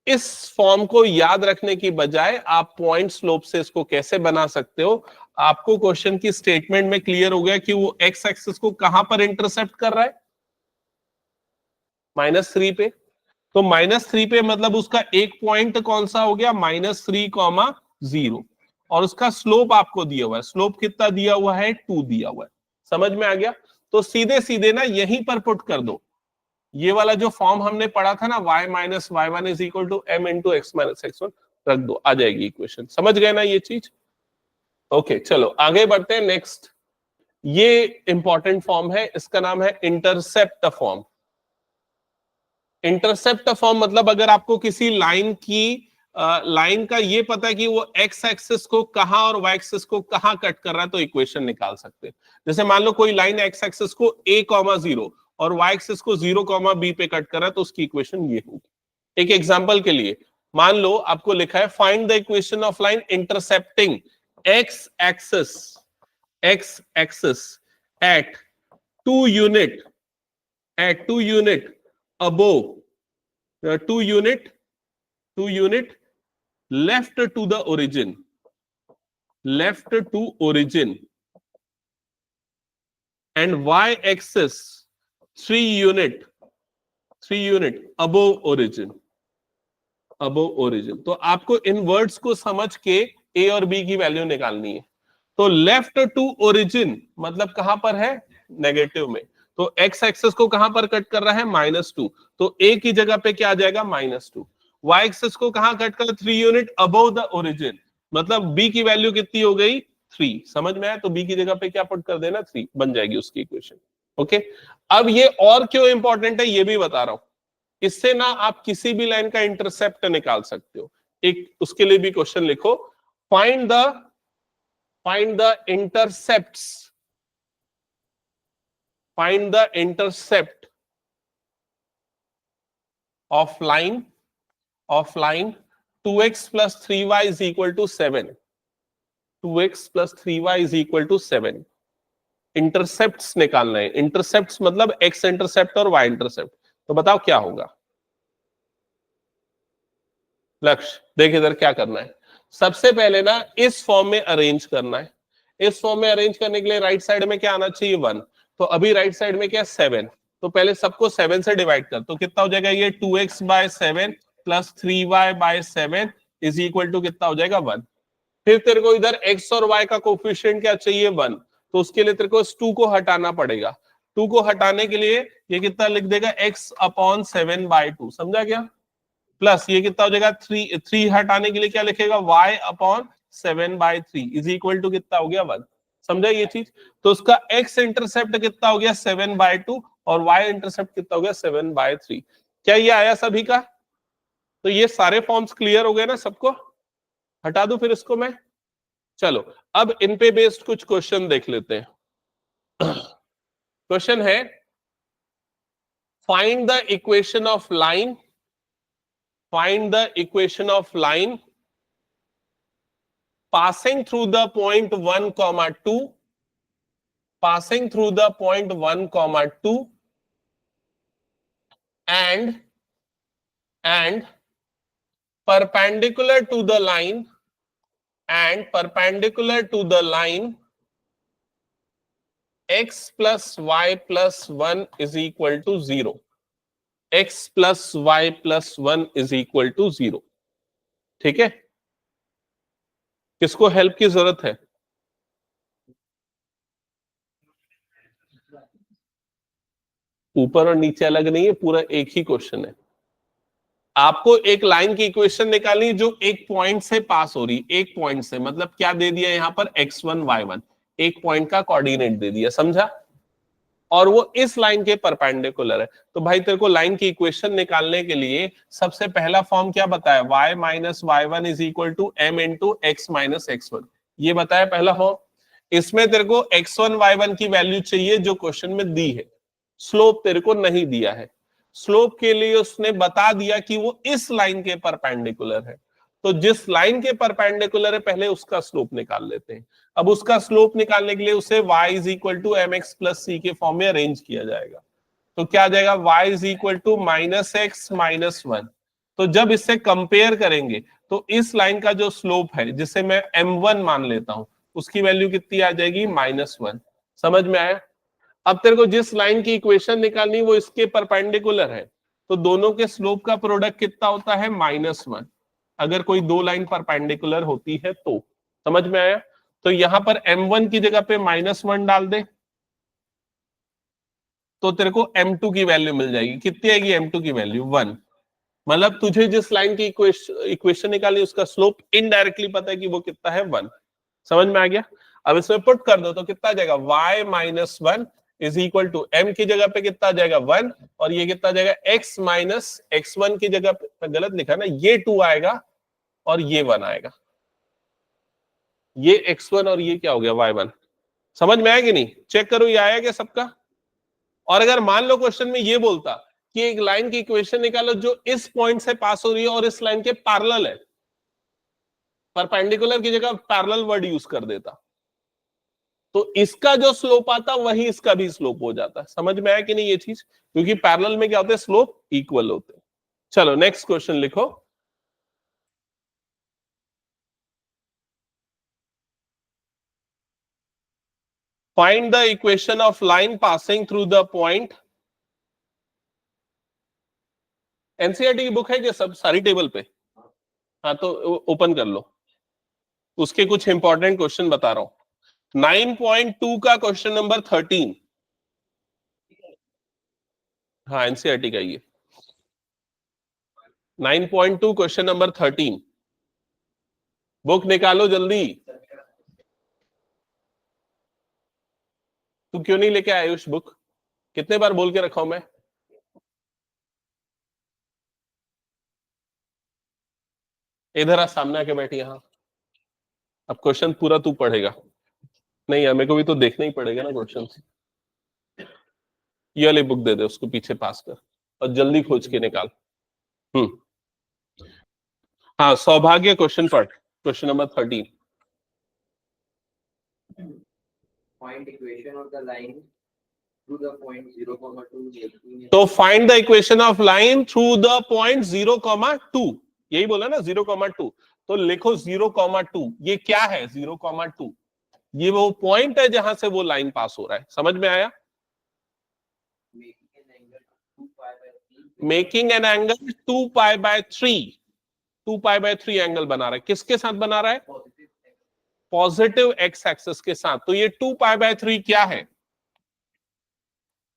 इस फॉर्म को याद रखने की बजाय आप पॉइंट स्लोप से इसको कैसे बना सकते हो, आपको क्वेश्चन की स्टेटमेंट में क्लियर हो गया कि वो एक्स एक्सिस को कहां पर इंटरसेप्ट कर रहा है, -3 पे। तो -3 पे मतलब उसका एक पॉइंट कौन सा हो गया, -3,0, और उसका स्लोप आपको दिया हुआ है। स्लोप कितना दिया हुआ है, 2 दिया हुआ है। समझ में आ गया? तो सीधे सीधे ना यहीं पर पुट कर दो, ये वाला जो फॉर्म हमने पढ़ा था ना, y minus y1 is equal to m into x minus x1, रख दो, आ जाएगी इक्वेशन। समझ गए ना ये चीज? ओके चलो आगे बढ़ते हैं नेक्स्ट। ये इंपॉर्टेंट फॉर्म है, इसका नाम है इंटरसेप्ट फॉर्म। इंटरसेप्ट फॉर्म मतलब अगर आपको किसी लाइन की लाइन का ये पता है कि वो एक्स एक्सिस को कहां और वाई एक्सिस को कहां कट कर रहा है, तो इक्वेशन निकाल सकते हैं। जैसे मान लो कोई लाइन एक्स एक्सिस को a,0 और वाई एक्सिस को 0,b पे कट कर रहा है, तो उसकी इक्वेशन ये होगी। एक एग्जांपल के लिए मान लो आपको लिखा है find the equation of line intercepting x axis at 2 unit above 2 unit left to the origin, and y axis 3 unit above origin। तो आपको इन वर्ड्स को समझ के a और b की वैल्यू निकालनी है। तो लेफ्ट टू ओरिजिन मतलब कहां पर है, नेगेटिव में। तो x एक्सिस को कहां पर कट कर रहा है, -2, तो a की जगह पे क्या आ जाएगा, -2। y एक्सिस को कहां कट कर, 3 यूनिट अबव द ओरिजिन, मतलब b की वैल्यू कितनी हो गई, 3। समझ में आया? तो b की जगह पे क्या पुट कर देना, 3, बन जाएगी उसकी इक्वेशन। ओके, अब ये और क्यों इंपॉर्टेंट है ये भी बता रहा हूं। इससे ना आप किसी भी लाइन का इंटरसेप्ट निकाल सकते हो। एक उसके लिए भी क्वेश्चन लिखो, find the intercepts, find the intercept of line 2x plus 3y is equal to 7, 2x plus 3y is equal to 7। Intercepts निकालना है। इंटरसेप्ट्स मतलब x इंटरसेप्ट और y इंटरसेप्ट। तो बताओ क्या होगा लक्ष्य, देख इधर क्या करना है। सबसे पहले ना इस फॉर्म में अरेंज करना है। इस फॉर्म में अरेंज करने के लिए राइट साइड में क्या आना चाहिए, 1। तो अभी राइट साइड में क्या, 7। तो पहले सबको 7 से डिवाइड कर, तो कितना हो जाएगा, ये 2x by 7 plus 3y by 7 is equal to कितना हो जाएगा, 1। फिर तेरे को इधर x और y का कोफिशिएंट क्या चाहिए 1, तो उसके लिए तेरे को इस 2 को हटाना पड़ेगा। 2 को हटाने के लिए ये कितना लिख देगा x/7/2, समझा क्या? प्लस ये कितना हो जाएगा 3 हटाने के लिए क्या लिखेगा y/7/3 इज इक्वल टू कितना हो गया 1, समझा ये चीज? तो उसका x इंटरसेप्ट कितना हो गया 7/2 और y इंटरसेप्ट कितना हो गया 7/3। क्या ये आया सभी का? तो ये सारे फॉर्म्स क्लियर हो गए ना सबको? हटा दूं फिर इसको मैं? चलो अब इन पे बेस्ड कुछ क्वेश्चन देख लेते हैं। क्वेश्चन है find the equation of line, find the equation of line passing through the point 1, 2, passing through the point 1, 2 and perpendicular to the line and perpendicular to the line x plus y plus 1 is equal to 0, x plus y plus 1 is equal to 0। ठीक है, किसको help की जरूरत है? ऊपर और नीचे अलग नहीं है, पूरा एक ही क्वेश्चन है। आपको एक लाइन की इक्वेशन निकालनी जो एक पॉइंट से पास हो रही, एक पॉइंट से, मतलब क्या दे दिया यहां पर x1 y1, एक पॉइंट का कोऑर्डिनेट दे दिया, समझा? और वो इस लाइन के परपेंडिकुलर है। तो भाई तेरे को लाइन की इक्वेशन निकालने के लिए सबसे पहला फॉर्म क्या बताया, y minus y1 is equal to m into x minus x1, ये बताया पहला फॉर्म। इसमें तेरे को x1 y1 की वैल्यू चाहिए जो क्वेश्चन में दी है, स्लोप तेरे को नहीं दिया है। स्लोप के लिए उसने बता दिया कि वो इस लाइन के परपेंडिकुलर है, तो जिस लाइन के परपेंडिकुलर है पहले उसका स्लोप निकाल लेते हैं। अब उसका स्लोप निकालने के लिए उसे y is equal to m x plus c के फॉर्म में अरेंज किया जाएगा। तो क्या आ जाएगा y is equal to minus X minus 1। तो जब इससे कंपेयर करेंगे तो इस लाइन का जो स्लोप है जिसे मैं m1 मान लेता हूं, उसकी वैल्यू कितनी आ जाएगी -1। समझ में आया? अब तेरे को जिस लाइन की इक्वेशन निकालनी वो इसके परपेंडिकुलर है, तो दोनों के स्लोप का प्रोडक्ट कितना होता है -1, अगर कोई दो लाइन परपेंडिकुलर होती है तो। समझ में आया? तो यहां पर m1 की जगह पे -1 डाल दे तो तेरे को m2 की वैल्यू मिल जाएगी। कितनी आएगी m2 की वैल्यू 1। मतलब तुझे जिस लाइन की इक्वेशन निकाली उसका स्लोप इनडायरेक्टली पता है कि वो कितना है 1। समझ में आ गया? अब इसमें पुट कर दो तो कितना आ जाएगा y minus 1 is equal to m की जगह पे कितना आ जाएगा 1 और ये कितना आ जाएगा x माइनस x1 की जगह पे, गलत लिखा ना, ये 2 आएगा और ये 1 आएगा, ये x1 और ये क्या हो गया y1। समझ में आया कि नहीं? चेक करो ये आया क्या सबका? और अगर मान लो क्वेश्चन में ये बोलता कि एक लाइन की इक्वेशन निकालो जो इस पॉइंट से पास हो रही है और इस लाइन के पैरेलल है, परपेंडिकुलर की जगह पैरेलल वर्ड यूज कर देता, तो इसका जो स्लोप आता वही इसका भी स्लोप हो जाता। समझ में आया कि नहीं ये चीज? क्योंकि पैरेलल में क्या होता है, स्लोप इक्वल होते हैं। चलो नेक्स्ट क्वेश्चन लिखो। Find the equation of line passing through the point. NCERT की बुक है क्या सब सारी टेबल पे? हाँ तो ओपन कर लो, उसके कुछ इंपॉर्टेंट क्वेश्चन बता रहा हूं। 9.2 का क्वेश्चन नंबर 13। हाँ एनसीईआरटी का ये 9.2 क्वेश्चन नंबर 13। बुक निकालो जल्दी। तू क्यों नहीं लेके आयुष बुक? कितने बार बोल के रखा हूं मैं? इधर आ, सामने आके बैठी यहां। अब क्वेश्चन पूरा तू पढ़ेगा। नहीं यार मेरे को भी तो देखना ही पड़ेगा ना क्वेश्चन। ये वाली बुक दे दे उसको, पीछे पास कर और जल्दी खोज के निकाल। हाँ सौभाग्य क्वेश्चन पढ़, question number 13। Find equation of the line through the point 0,2. तो find the equation of line through the point 0,2, यही बोला ना 0,2। तो लिखो 0,2, ये क्या है 0,2? ये वो पॉइंट है जहां से वो लाइन पास हो रहा है। समझ में आया? Making an angle 2 pi by 3, 2 pi by 3 angle बना रहा है। किसके साथ बना रहा है? पॉजिटिव एक्स एक्सिस के साथ। तो ये 2π/3 क्या है?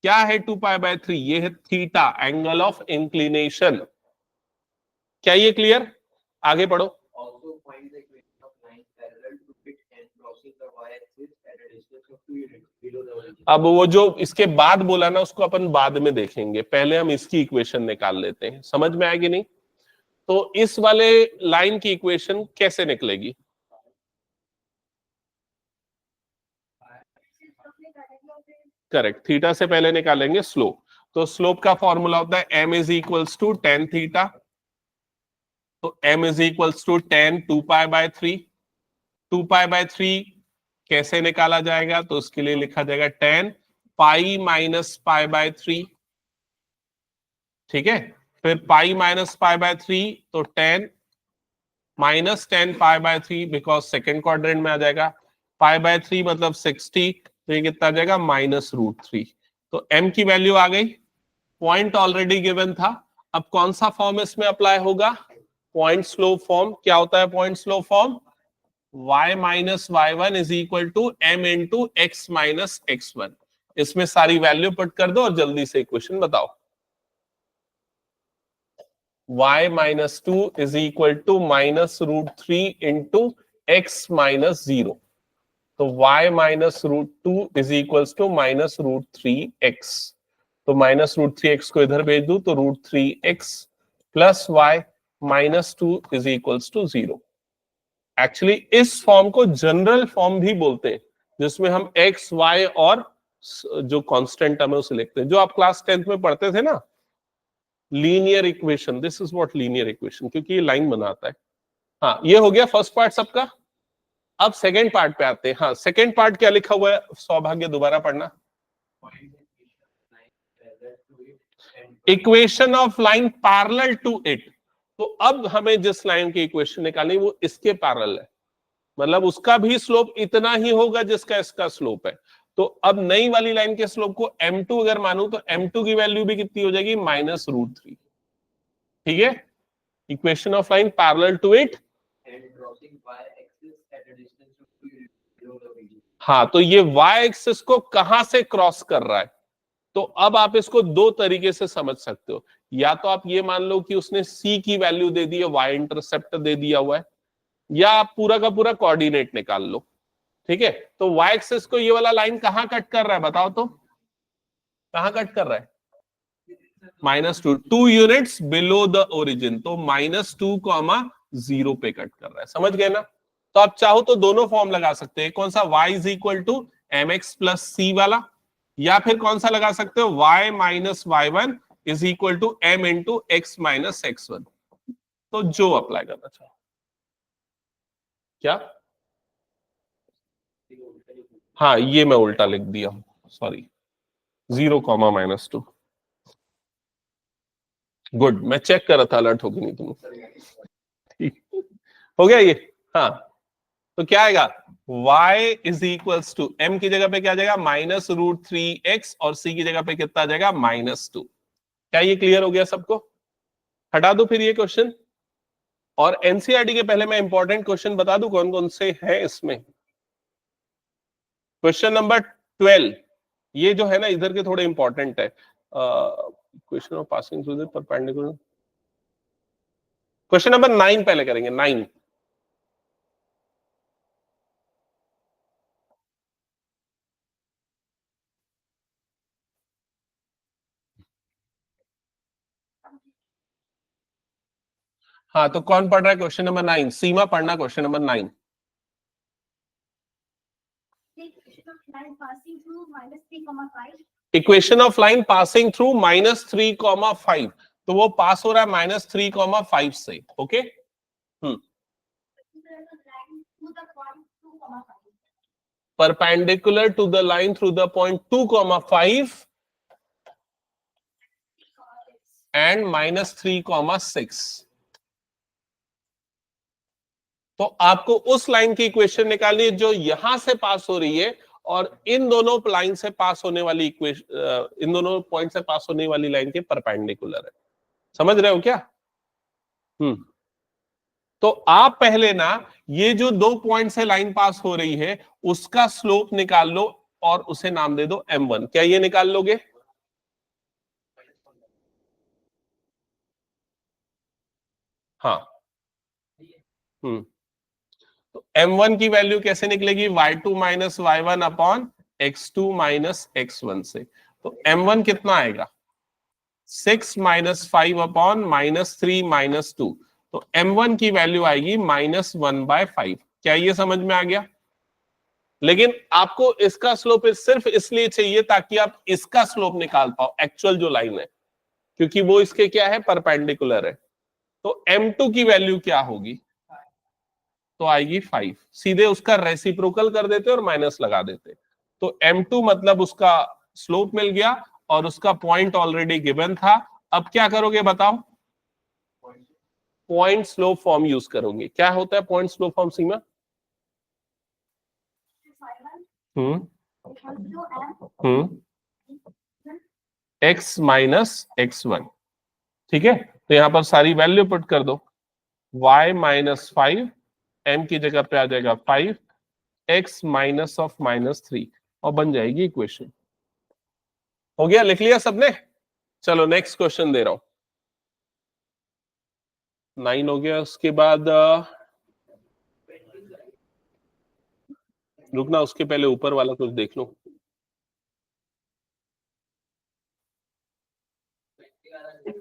क्या है 2π/3? ये है थीटा, एंगल ऑफ इंक्लिनेशन। क्या ये क्लियर? आगे पढ़ो। Also find the equation of line parallel to it and crossing the y-axis at a distance of 2 units below the origin. अब वो जो इसके बाद बोला ना, उसको अपन बाद में देखेंगे, पहले हम इसकी इक्वेशन निकाल लेते हैं। समझ में आएगी नहीं? तो इस वाले लाइन की इक्वेशन कैसे निकलेगी? करेक्ट, थीटा से पहले निकालेंगे स्लोप। तो स्लोप का फॉर्मूला होता है m is equals to tan theta. तो m is equals to tan 2π/3। 2π/3 कैसे निकाला जाएगा? तो उसके लिए लिखा जाएगा tan पाई माइनस π/3। ठीक है, फिर पाई माइनस π/3, तो tan minus tan π/3 because second quadrant में आ जाएगा। π/3 मतलब 60, तो ये कितना आ जाएगा? -√3। तो m की वैल्यू आ गई, पॉइंट ऑलरेडी गिवन था। अब कौन सा फॉर्म इसमें अप्लाई होगा? Point slope form. क्या होता है point slope form? y minus y1 is equal to m into x minus x1। इसमें सारी वैल्यू पुट कर दो और जल्दी से इक्वेशन बताओ। y minus 2 is equal to -√3 into x minus 0। तो y minus √2 is equals to -√3x। तो -√3x को इधर भेज दूं तो √3x plus y minus 2 is equals to 0। Actually इस फॉर्म को जनरल फॉर्म भी बोलते हैं, जिसमें हम x, y और जो कांस्टेंट टर्म है उसे लिखते हैं। जो आप क्लास 10th में पढ़ते थे ना, linear equation, this is what linear equation, क्योंकि ये लाइन बनाता है। हाँ, ये हो गया फर्स्ट पार्ट सबका। अब सेकेंड पार्ट पे आते हैं। हाँ, सेकेंड पार्ट क्या लिखा हुआ है? सौभाग्य दोबारा पढ़ना। Equation of line parallel to it. तो अब हमें जिस लाइन की इक्वेशन निकालनी वो इसके पैरेलल है, मतलब उसका भी स्लोप इतना ही होगा जिसका इसका स्लोप है। तो अब नई वाली लाइन के स्लोप को m2 अगर मानूं तो m2 की वैल्यू भी कितनी हो जाएगी? -√3। ठीक है, equation of line parallel to it. हाँ, तो ये y एक्सिस को कहां से क्रॉस कर रहा है? तो अब आप इसको दो तरीके से समझ सकते हो। या तो आप ये मान लो कि उसने c की वैल्यू दे दी है, y इंटरसेप्ट दे दिया हुआ है, या आप पूरा का पूरा कोऑर्डिनेट निकाल लो। ठीक है, तो y एक्सिस को ये वाला लाइन कहां कट कर रहा है? बताओ तो, कहां कट कर रहा है? -2, 2 यूनिट्स बिलो द ओरिजिन। तो -2, 0 पे कट कर रहा है। समझ गए ना? तो आप चाहो तो दोनों फॉर्म लगा सकते हैं। कौन सा? y is equal to mx plus c वाला, या फिर कौन सा लगा सकते हो? y minus y1 is equal to m into x minus x1। तो जो अप्लाई करना चाहो। क्या? हाँ, ये मैं उल्टा लिख दिया हूं, सॉरी। 0, -2। गुड, मैं चेक कर रहा था अलर्ट होगी नहीं तुम। ठीक हो गया ये? हाँ, तो क्या आएगा? y is equals to m की जगह पे क्या जाएगा? -√3x, और c की जगह पे कितना जाएगा? -2। क्या ये क्लियर हो गया सबको? हटा दो फिर ये क्वेश्चन। और एनसीईआरटी के पहले मैं इंपॉर्टेंट क्वेश्चन बता दूं कौन कौन से है इसमें। क्वेश्चन नंबर 12, ये जो है ना इधर के थोड़े इंपॉर्टेंट है। Question of passing through the perpendicular. Question number 9 पहले करेंगे। 9, हाँ, तो कौन पढ़ रहा है क्वेश्चन नंबर 9? सीमा पढ़ना question number 9। Equation of line passing through -3,5, तो वो पास हो रहा है -3,5 से। Okay, perpendicular to the line through the point 2,5 and -3,6। तो आपको उस लाइन की इक्वेशन निकालनी है जो यहां से पास हो रही है और इन दोनों लाइन से पास होने वाली इक्वेशन, इन दोनों पॉइंट से पास होने वाली लाइन के परपेंडिकुलर है। समझ रहे हो क्या? तो आप पहले ना ये जो 2 पॉइंट से लाइन पास हो रही है उसका स्लोप निकाल लो और उसे नाम दे दो m1। क्या ये निकाल लोगे? हाँ। तो m1 की वैल्यू कैसे निकलेगी? y2 minus y1 upon x2 minus x1 से। तो m1 कितना आएगा? 6 माइनस 5 अपॉन माइनस 3 माइनस 2। तो m1 की वैल्यू आएगी -1/5। क्या ये समझ में आ गया? लेकिन आपको इसका स्लोप सिर्फ इसलिए चाहिए ताकि आप इसका स्लोप निकाल पाओ, एक्चुअल जो लाइन है, क्योंकि वो इसके क्या है, परपेंडिकुलर है। तो m2 की वैल्यू क्या होगी? तो आएगी 5। सीधे उसका रेसिप्रोकल कर देते और माइनस लगा देते। तो m2 मतलब उसका स्लोप मिल गया और उसका पॉइंट ऑलरेडी गिवन था। अब क्या करोगे बताओ? पॉइंट स्लोप फॉर्म यूज करोगे। क्या होता है पॉइंट स्लोप फॉर्म सीमा? हम्म x माइनस x1। ठीक है, तो यहां पर सारी वैल्यू पुट कर दो। y माइनस 5, m की जगह पे आ जाएगा 5, x माइनस ऑफ -3 और बन जाएगी इक्वेशन। हो गया? लिख लिया सबने? चलो नेक्स्ट क्वेश्चन दे रहा हूं। 9 हो गया। उसके बाद रुकना, उसके पहले ऊपर वाला कुछ देख लो।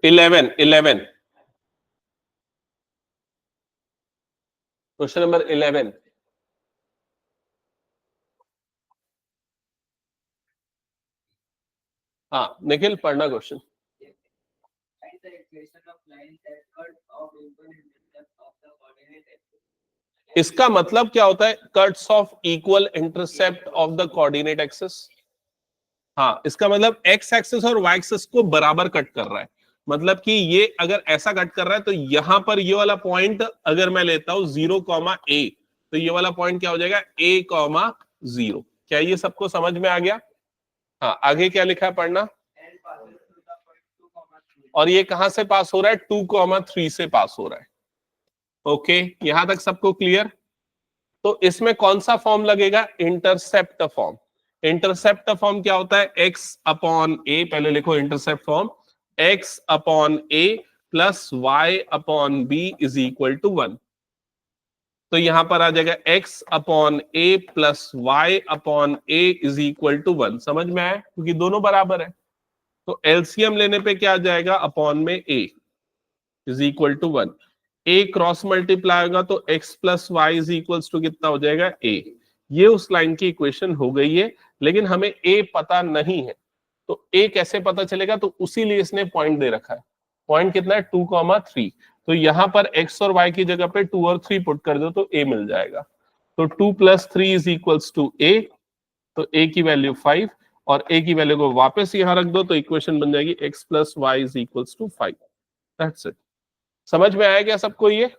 Eleven question number 11। हाँ निखिल, पढ़ना question. Find the equation of line that cut off equal intercept of the coordinate axis. इसका मतलब क्या होता है? Cuts of equal intercept of the coordinate axis. हाँ, इसका मतलब एक्स एक्सिस और वाई एक्सिस को बराबर कट कर रहा है। मतलब कि ये अगर ऐसा कट कर रहा है तो यहां पर ये वाला पॉइंट अगर मैं लेता हूं 0,a, तो ये वाला पॉइंट क्या हो जाएगा? a,0। क्या ये सबको समझ में आ गया? हाँ, आगे क्या लिखा है पढ़ना। And passes through the point 2, 3. और ये कहां से पास हो रहा है? 2,3 से पास हो रहा है। ओके, यहां तक सबको क्लियर? तो इसमें कौन सा फॉर्म लगेगा? Intercept form. इंटरसेप्ट फॉर्म क्या होता है? x अपॉन ए, पहले लिखो intercept form, x upon A plus y upon B is equal to 1। तो यहां पर आ जाएगा x upon A plus Y upon A is equal to 1। समझ में आया? क्योंकि दोनों बराबर है। तो एलसीएम लेने पे क्या आ जाएगा? अपॉन में a is equal to 1। A cross multiply होगा तो x plus Y is equals to कितना हो जाएगा? a। ये उस लाइन की इक्वेशन हो गई है, लेकिन हमें a पता नहीं है। तो a कैसे पता चलेगा? तो उसी लिए इसने पॉइंट दे रखा है। पॉइंट कितना है? 2,3। तो यहां पर x और y की जगह पे 2 और 3 पुट कर दो तो a मिल जाएगा। तो 2 plus 3 is equals to a। तो a की वैल्यू 5 और a की वैल्यू को वापस यहां रख दो तो इक्वेशन बन जाएगी x plus Y is equals to 5। That's it. समझ में आया क्या सबको ये?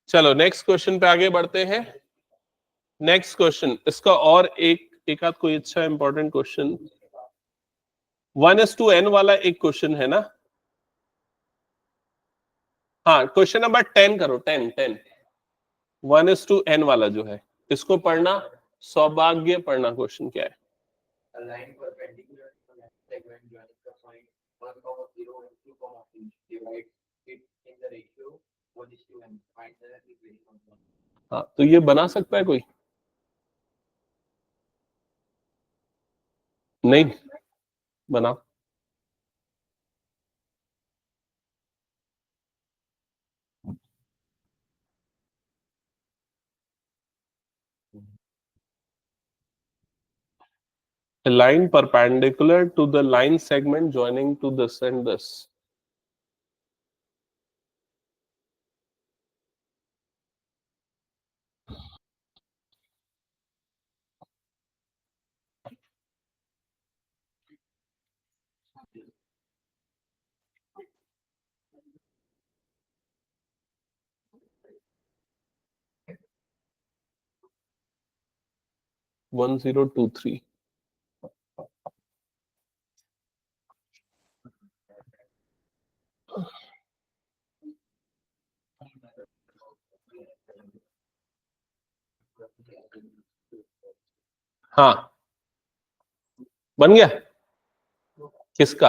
चलो नेक्स्ट क्वेश्चन पे आगे बढ़ते हैं। नेक्स्ट क्वेश्चन, इसका और एक आध कोई अच्छा इंपॉर्टेंट क्वेश्चन। 1:n वाला एक क्वेश्चन है ना? हाँ, क्वेश्चन नंबर 10 करो। 10 1:n वाला जो है इसको पढ़ना। सौभाग्य पढ़ना क्वेश्चन क्या है। A line perpendicular to the line segment joining the point 1,0 and 2,3. Divide it in the ratio 1:n. Find the equation of one. हाँ, तो ये बना सकता है कोई? नहीं बना। A line perpendicular to the line segment joining to this and this. One zero two three. हाँ बन गया। किसका?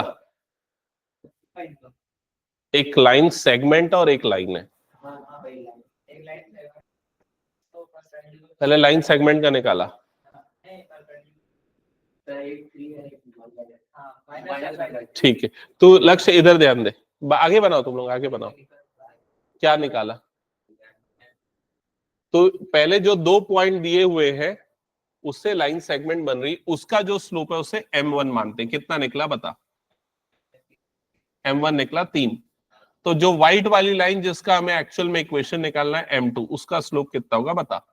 एक लाइन सेगमेंट और एक लाइन है। पहले लाइन सेगमेंट का निकाला। ठीक है, तो लक्ष्य इधर ध्यान दे, आगे बनाओ, तुम लोग आगे बनाओ। क्या निकाला? तो पहले जो 2 पॉइंट दिए हुए हैं उससे लाइन सेगमेंट बन रही, उसका जो स्लोप है उसे m1 मानते हैं। कितना निकला बता? m1 निकला 3। तो जो व्हाइट वाली लाइन जिसका हमें एक्चुअल में इक्वेशन निकालना है m2, उसका स्लोप कितना होगा बता?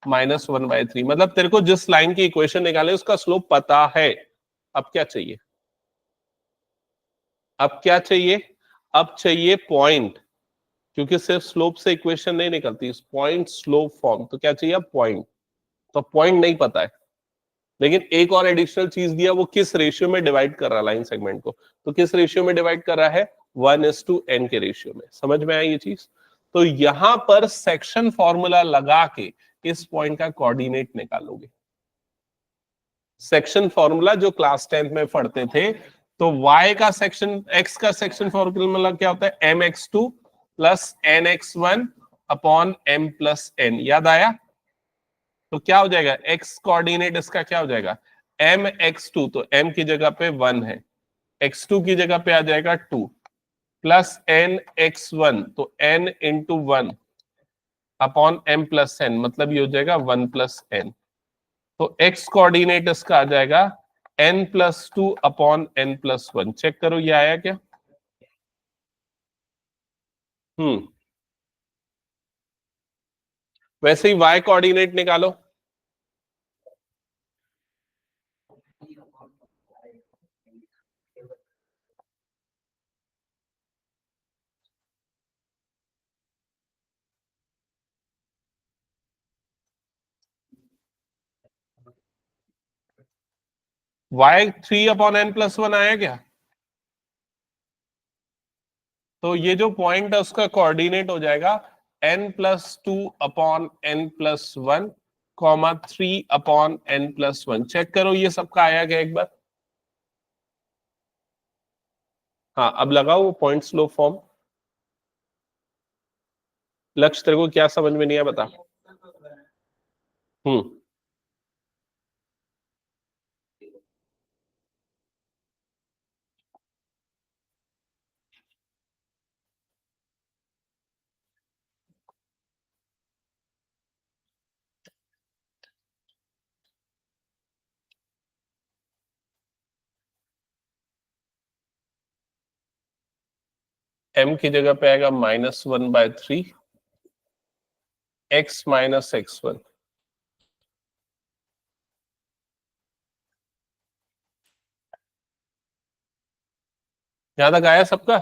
-1/3। मतलब तेरे को जिस लाइन की इक्वेशन निकाले उसका स्लोप पता है। अब क्या चाहिए? अब क्या चाहिए? अब चाहिए पॉइंट, क्योंकि सिर्फ स्लोप से इक्वेशन नहीं निकलती, पॉइंट स्लोप फॉर्म। तो क्या चाहिए अब? पॉइंट। तो पॉइंट नहीं पता है, लेकिन एक और एडिशनल चीज दिया, वो किस रेशियो में डिवाइड कर रहा है लाइन सेगमेंट को। तो किस रेशियो में डिवाइड कर रहा है? 1:n के रेशियो में। समझ में आई ये चीज? तो यहां पर सेक्शन फॉर्मूला लगा के इस पॉइंट का कोऑर्डिनेट निकालोगे। सेक्शन फॉर्मूला जो क्लास 10th में पढ़ते थे, तो y का सेक्शन, x का सेक्शन फॉर्मूला क्या होता है? mx2 plus nx1 upon m plus n। याद आया? तो क्या हो जाएगा? x कोऑर्डिनेट इसका क्या हो जाएगा? mx2, तो m की जगह पे 1 है, x2 की जगह पे आ जाएगा 2, प्लस nx1, तो n into 1 upon m plus n, मतलब ये हो जाएगा 1 प्लस n। तो x कोऑर्डिनेट इसका आ जाएगा n+2 अपॉन n+1। चेक करो ये आया क्या? वैसे ही y कोऑर्डिनेट निकालो। y 3 अपॉन n+1 आया क्या? तो ये जो पॉइंट है उसका कोऑर्डिनेट हो जाएगा n+2 upon n+1 comma 3 upon n+1। Check करो ये सबका आया क्या एक बार? हाँ, अब लगाओ वो पॉइंट स्लोप फॉर्म। लक्ष्य तेरे को क्या समझ में नहीं आया बता। हम्म m की जगह पे आएगा -1/3 x माइनस x1। यहां तक आया सबका?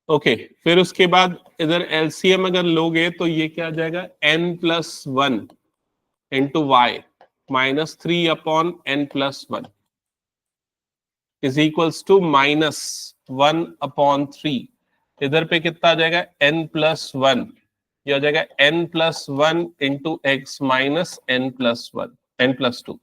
ओके, फिर उसके बाद इधर एलसीएम अगर लोगे तो ये क्या आ जाएगा? n+1 into Y -3 upon n+1 is equals to -1 upon 3। इधर पे कितना आ जाएगा? n+1, ये हो जाएगा n+1 into x minus n+1 n+2।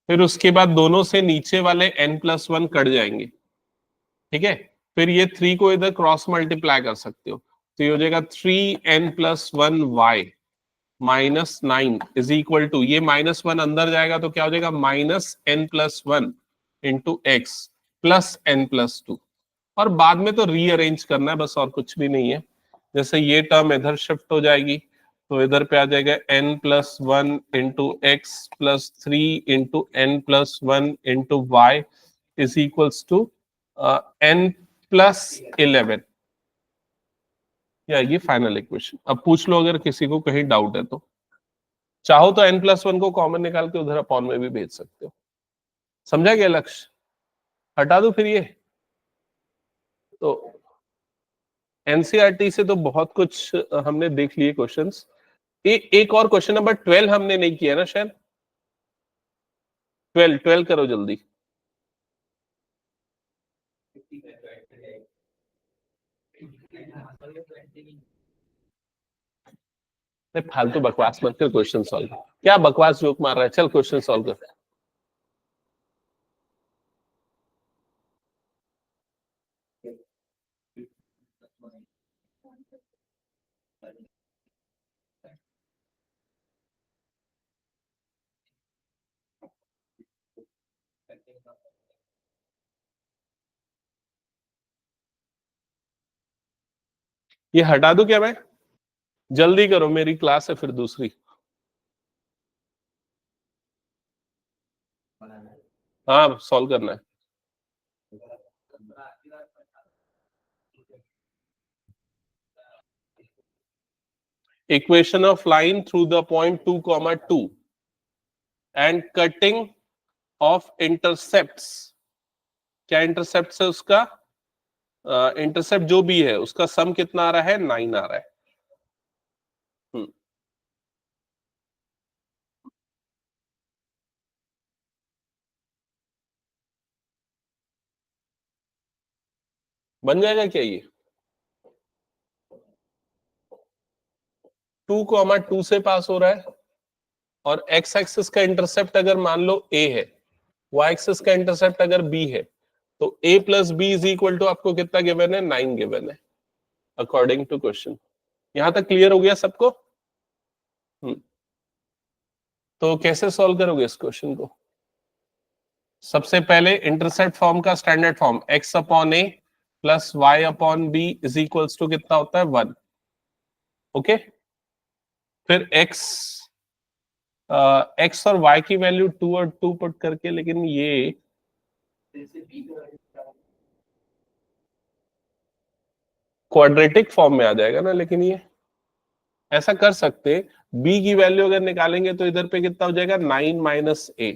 फिर उसके बाद दोनों से नीचे वाले n+1 कट जाएंगे, ठीक है। फिर ये 3 को इधर क्रॉस मल्टीप्लाई कर सकते हो, तो ये हो जाएगा 3n+1y -9 इज इक्वल टू, ये -1 अंदर जाएगा तो क्या हो जाएगा? -n+1 into X plus n+2। और बाद में तो रीअरेंज करना है बस, और कुछ भी नहीं है। जैसे ये टर्म इधर शिफ्ट हो जाएगी तो इधर पे आ जाएगा n+1 into X plus 3 into n+1 into Y is equals to n+11। या ये फाइनल इक्वेशन। अब पूछ लो अगर किसी को कहीं डाउट है तो। चाहो तो n+1 को कॉमन निकाल के उधर अपॉन में भी भेज सकते हो। समझा गया लक्ष्य? हटा दो फिर ये। तो एनसीईआरटी से तो बहुत कुछ हमने देख लिए क्वेश्चंस। एक और क्वेश्चन नंबर 12 हमने नहीं किया ना शायद। 12 करो जल्दी। नहीं फालतू बकवास मत कर, क्वेश्चन सॉल्व। क्या बकवास जोक मार रहा है, चल क्वेश्चन सॉल्व कर। ये हटा दूं क्या मैं? जल्दी करो, मेरी क्लास है फिर दूसरी। हाँ सॉल्व करना है। Equation of line through the point 2, 2 and cutting of intercepts. क्या इंटरसेप्ट है उसका? इंटरसेप्ट जो भी है उसका सम कितना आ रहा है? 9 आ रहा है। हम्म, बन जाएगा क्या ये? 2, 2 से पास हो रहा है, और एक्स एक्सिस का इंटरसेप्ट अगर मान लो ए है, वाई एक्सिस का इंटरसेप्ट अगर बी है, तो a plus b is equal to आपको कितना गिवन है? 9 गिवन है अकॉर्डिंग टू क्वेश्चन। यहां तक क्लियर हो गया सबको? हम्म, तो कैसे सॉल्व करोगे इस क्वेश्चन को? सबसे पहले इंटरसेप्ट फॉर्म का standard form X upon A plus Y upon B is equals to कितना होता है? 1। ओके, फिर एक्स और वाई की वैल्यू 2 और 2 पुट करके, लेकिन ये क्वाड्रेटिक फॉर्म में आ जाएगा ना। लेकिन ये ऐसा कर सकते, बी की वैल्यू अगर निकालेंगे तो इधर पे कितना हो जाएगा? 9 माइनस ए,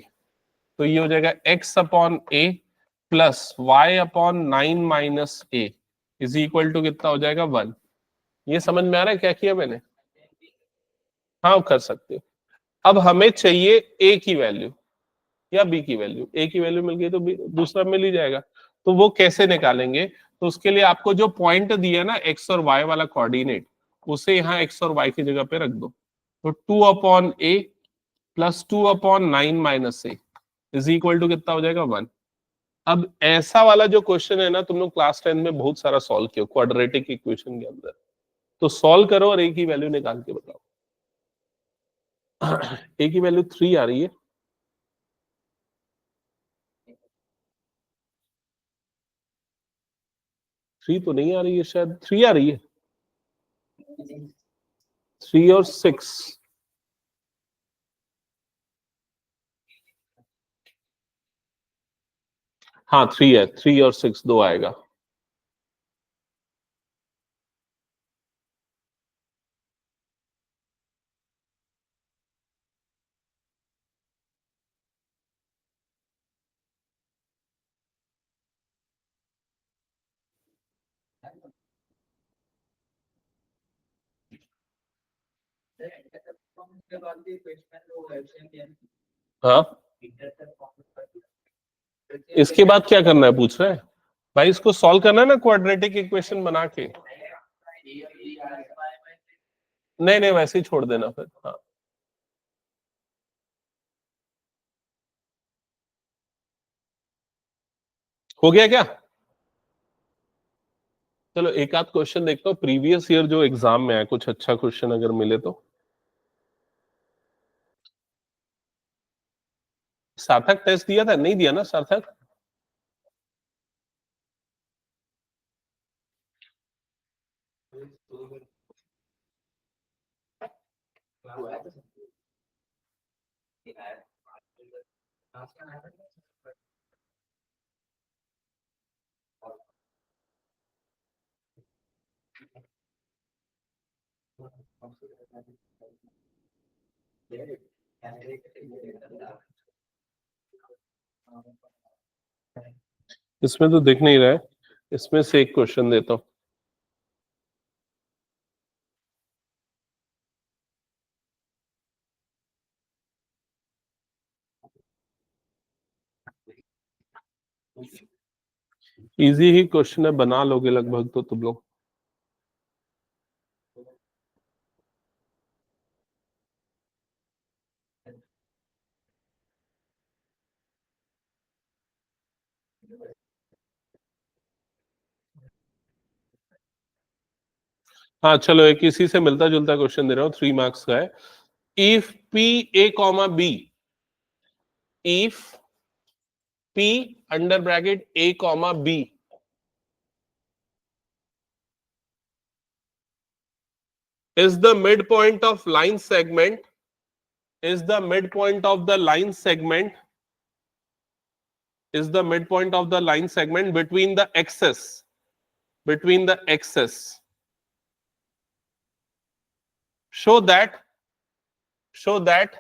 तो ये हो जाएगा X upon A plus Y upon 9 minus A is equal to कितना हो जाएगा? 1। ये समझ में आ रहा है क्या किया मैंने? हाँ कर सकते हो। अब हमें चाहिए ए की वैल्यू या बी की वैल्यू। ए की वैल्यू मिल गई तो B, दूसरा मिल ही जाएगा। तो वो कैसे निकालेंगे? तो उसके लिए आपको जो पॉइंट दिया ना एक्स और वाई वाला कोऑर्डिनेट, उसे यहाँ एक्स और वाई की जगह पे रख दो। तो 2 upon A plus 2/9 - a is equal to कितना हो जाएगा? 1। अब ऐसा वाला जो क्वेश्चन है ना, तुम लोग क्लास 10 में बहुत सारा सॉल्व किया क्वाड्रेटिक इक्वेशन के अंदर। तो सॉल्व करो और ए की वैल्यू निकाल के बताओ। ए की वैल्यू 3 आ रही है। 3 तो नहीं आ रही है, शायद 3 आ रही है। 3 और 6। हाँ 3 है, 3 और 6 दो आएगा। हाँ इसके बाद क्या करना है पूछ रहे हैं? भाई इसको सॉल्व करना है ना क्वाड्रेटिक इक्वेशन बना के। नहीं नहीं वैसे ही छोड़ देना फिर। हाँ हो गया क्या? चलो एक आध क्वेश्चन देखता हूँ प्रीवियस ईयर जो एग्जाम में आया, कुछ अच्छा क्वेश्चन अगर मिले तो। सार्थक टेस्ट दिया था? नहीं दिया ना सार्थक? इसमें तो दिख नहीं रहा है। इसमें से एक क्वेश्चन देता हूँ। इजी ही क्वेश्चन है, बना लोगे लगभग तो तुम लोग। हाँ चलो एक इसी से मिलता जुलता क्वेश्चन दे रहा हूं, 3 मार्क्स का है. If P A comma B, if P under bracket A comma B is the midpoint of line segment, is the midpoint of the line segment, is the midpoint of the line segment between the axis, between the axis. Show that, show that,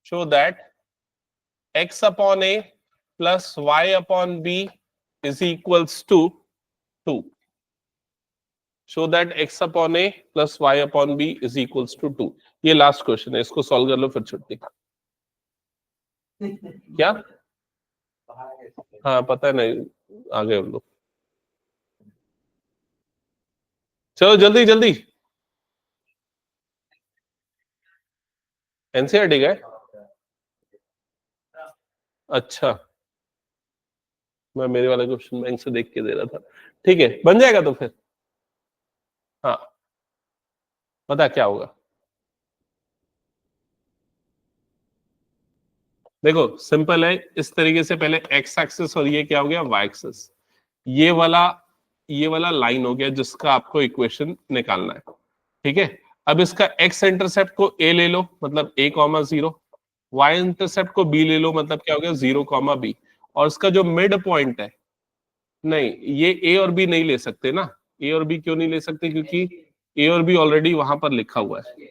show that x upon A plus y upon B is equals to 2. Show that x upon A plus y upon B is equals to 2. ये last question है, इसको solve कर लो फिर छुट्टी. क्या? हाँ पता है, नहीं आगे हम लोग. चलो जल्दी जल्दी. एनसीईआरटी का है? अच्छा, मैं मेरे वाले क्वेश्चन बैंक से देख के दे रहा था. ठीक है, बन जाएगा तो फिर. हाँ पता क्या होगा. देखो सिंपल है, इस तरीके से पहले एक्स एक्सिस और ये क्या हो गया वाई एक्सिस. ये वाला लाइन हो गया जिसका आपको इक्वेशन निकालना है. ठीक है, अब इसका एक्स इंटरसेप्ट को ए ले लो, मतलब a कॉमा 0. वाई इंटरसेप्ट को b ले लो, मतलब क्या हो गया 0 कॉमा b. और इसका जो मिड पॉइंट है, नहीं ये a और b नहीं ले सकते ना. a और b क्यों नहीं ले सकते? क्योंकि a और b ऑलरेडी वहां पर लिखा हुआ है.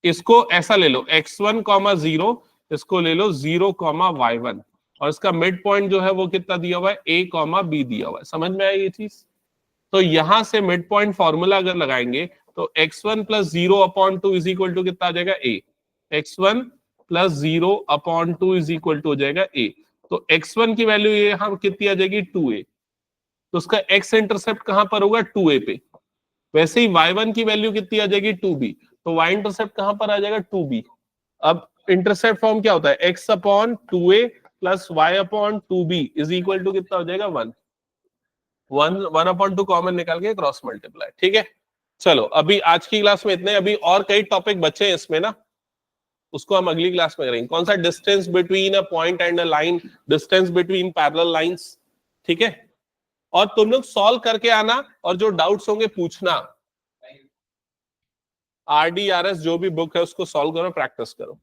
इसको ऐसा ले लो x1 कॉमा 0, इसको ले लो 0 कॉमा y1, और इसका मिड पॉइंट जो है वो कितना दिया हुआ है a कॉमा b दिया हुआ है. समझ में आई ये चीज? तो यहां से मिड पॉइंट फॉर्मूला अगर लगाएंगे तो x1 plus 0 upon 2 is equal to कितना आ जाएगा a. x1 plus 0 upon 2 is equal to हो जाएगा a. तो x1 की वैल्यू ये हम कितनी आ जाएगी 2a. तो उसका x इंटरसेप्ट कहां पर होगा 2a पे. वैसे ही y1 की वैल्यू कितनी आ जाएगी 2b. तो y इंटरसेप्ट कहां पर आ जाएगा 2b. अब इंटरसेप्ट फॉर्म क्या होता है x upon 2a plus y upon 2b is equal to कितना हो जाएगा 1. 1 अपॉन 2 कॉमन निकाल के क्रॉस मल्टीप्लाई. ठीक है, चलो अभी आज की क्लास में इतने. अभी और कई टॉपिक बचे हैं इसमें ना, उसको हम अगली क्लास में करेंगे. कौन सा? Distance between a point and a line, distance between parallel lines. ठीक है, और तुम लोग सॉल्व करके आना, और जो डाउट्स होंगे पूछना. RDRS जो भी बुक है उसको सॉल्व करो, प्रैक्टिस करो.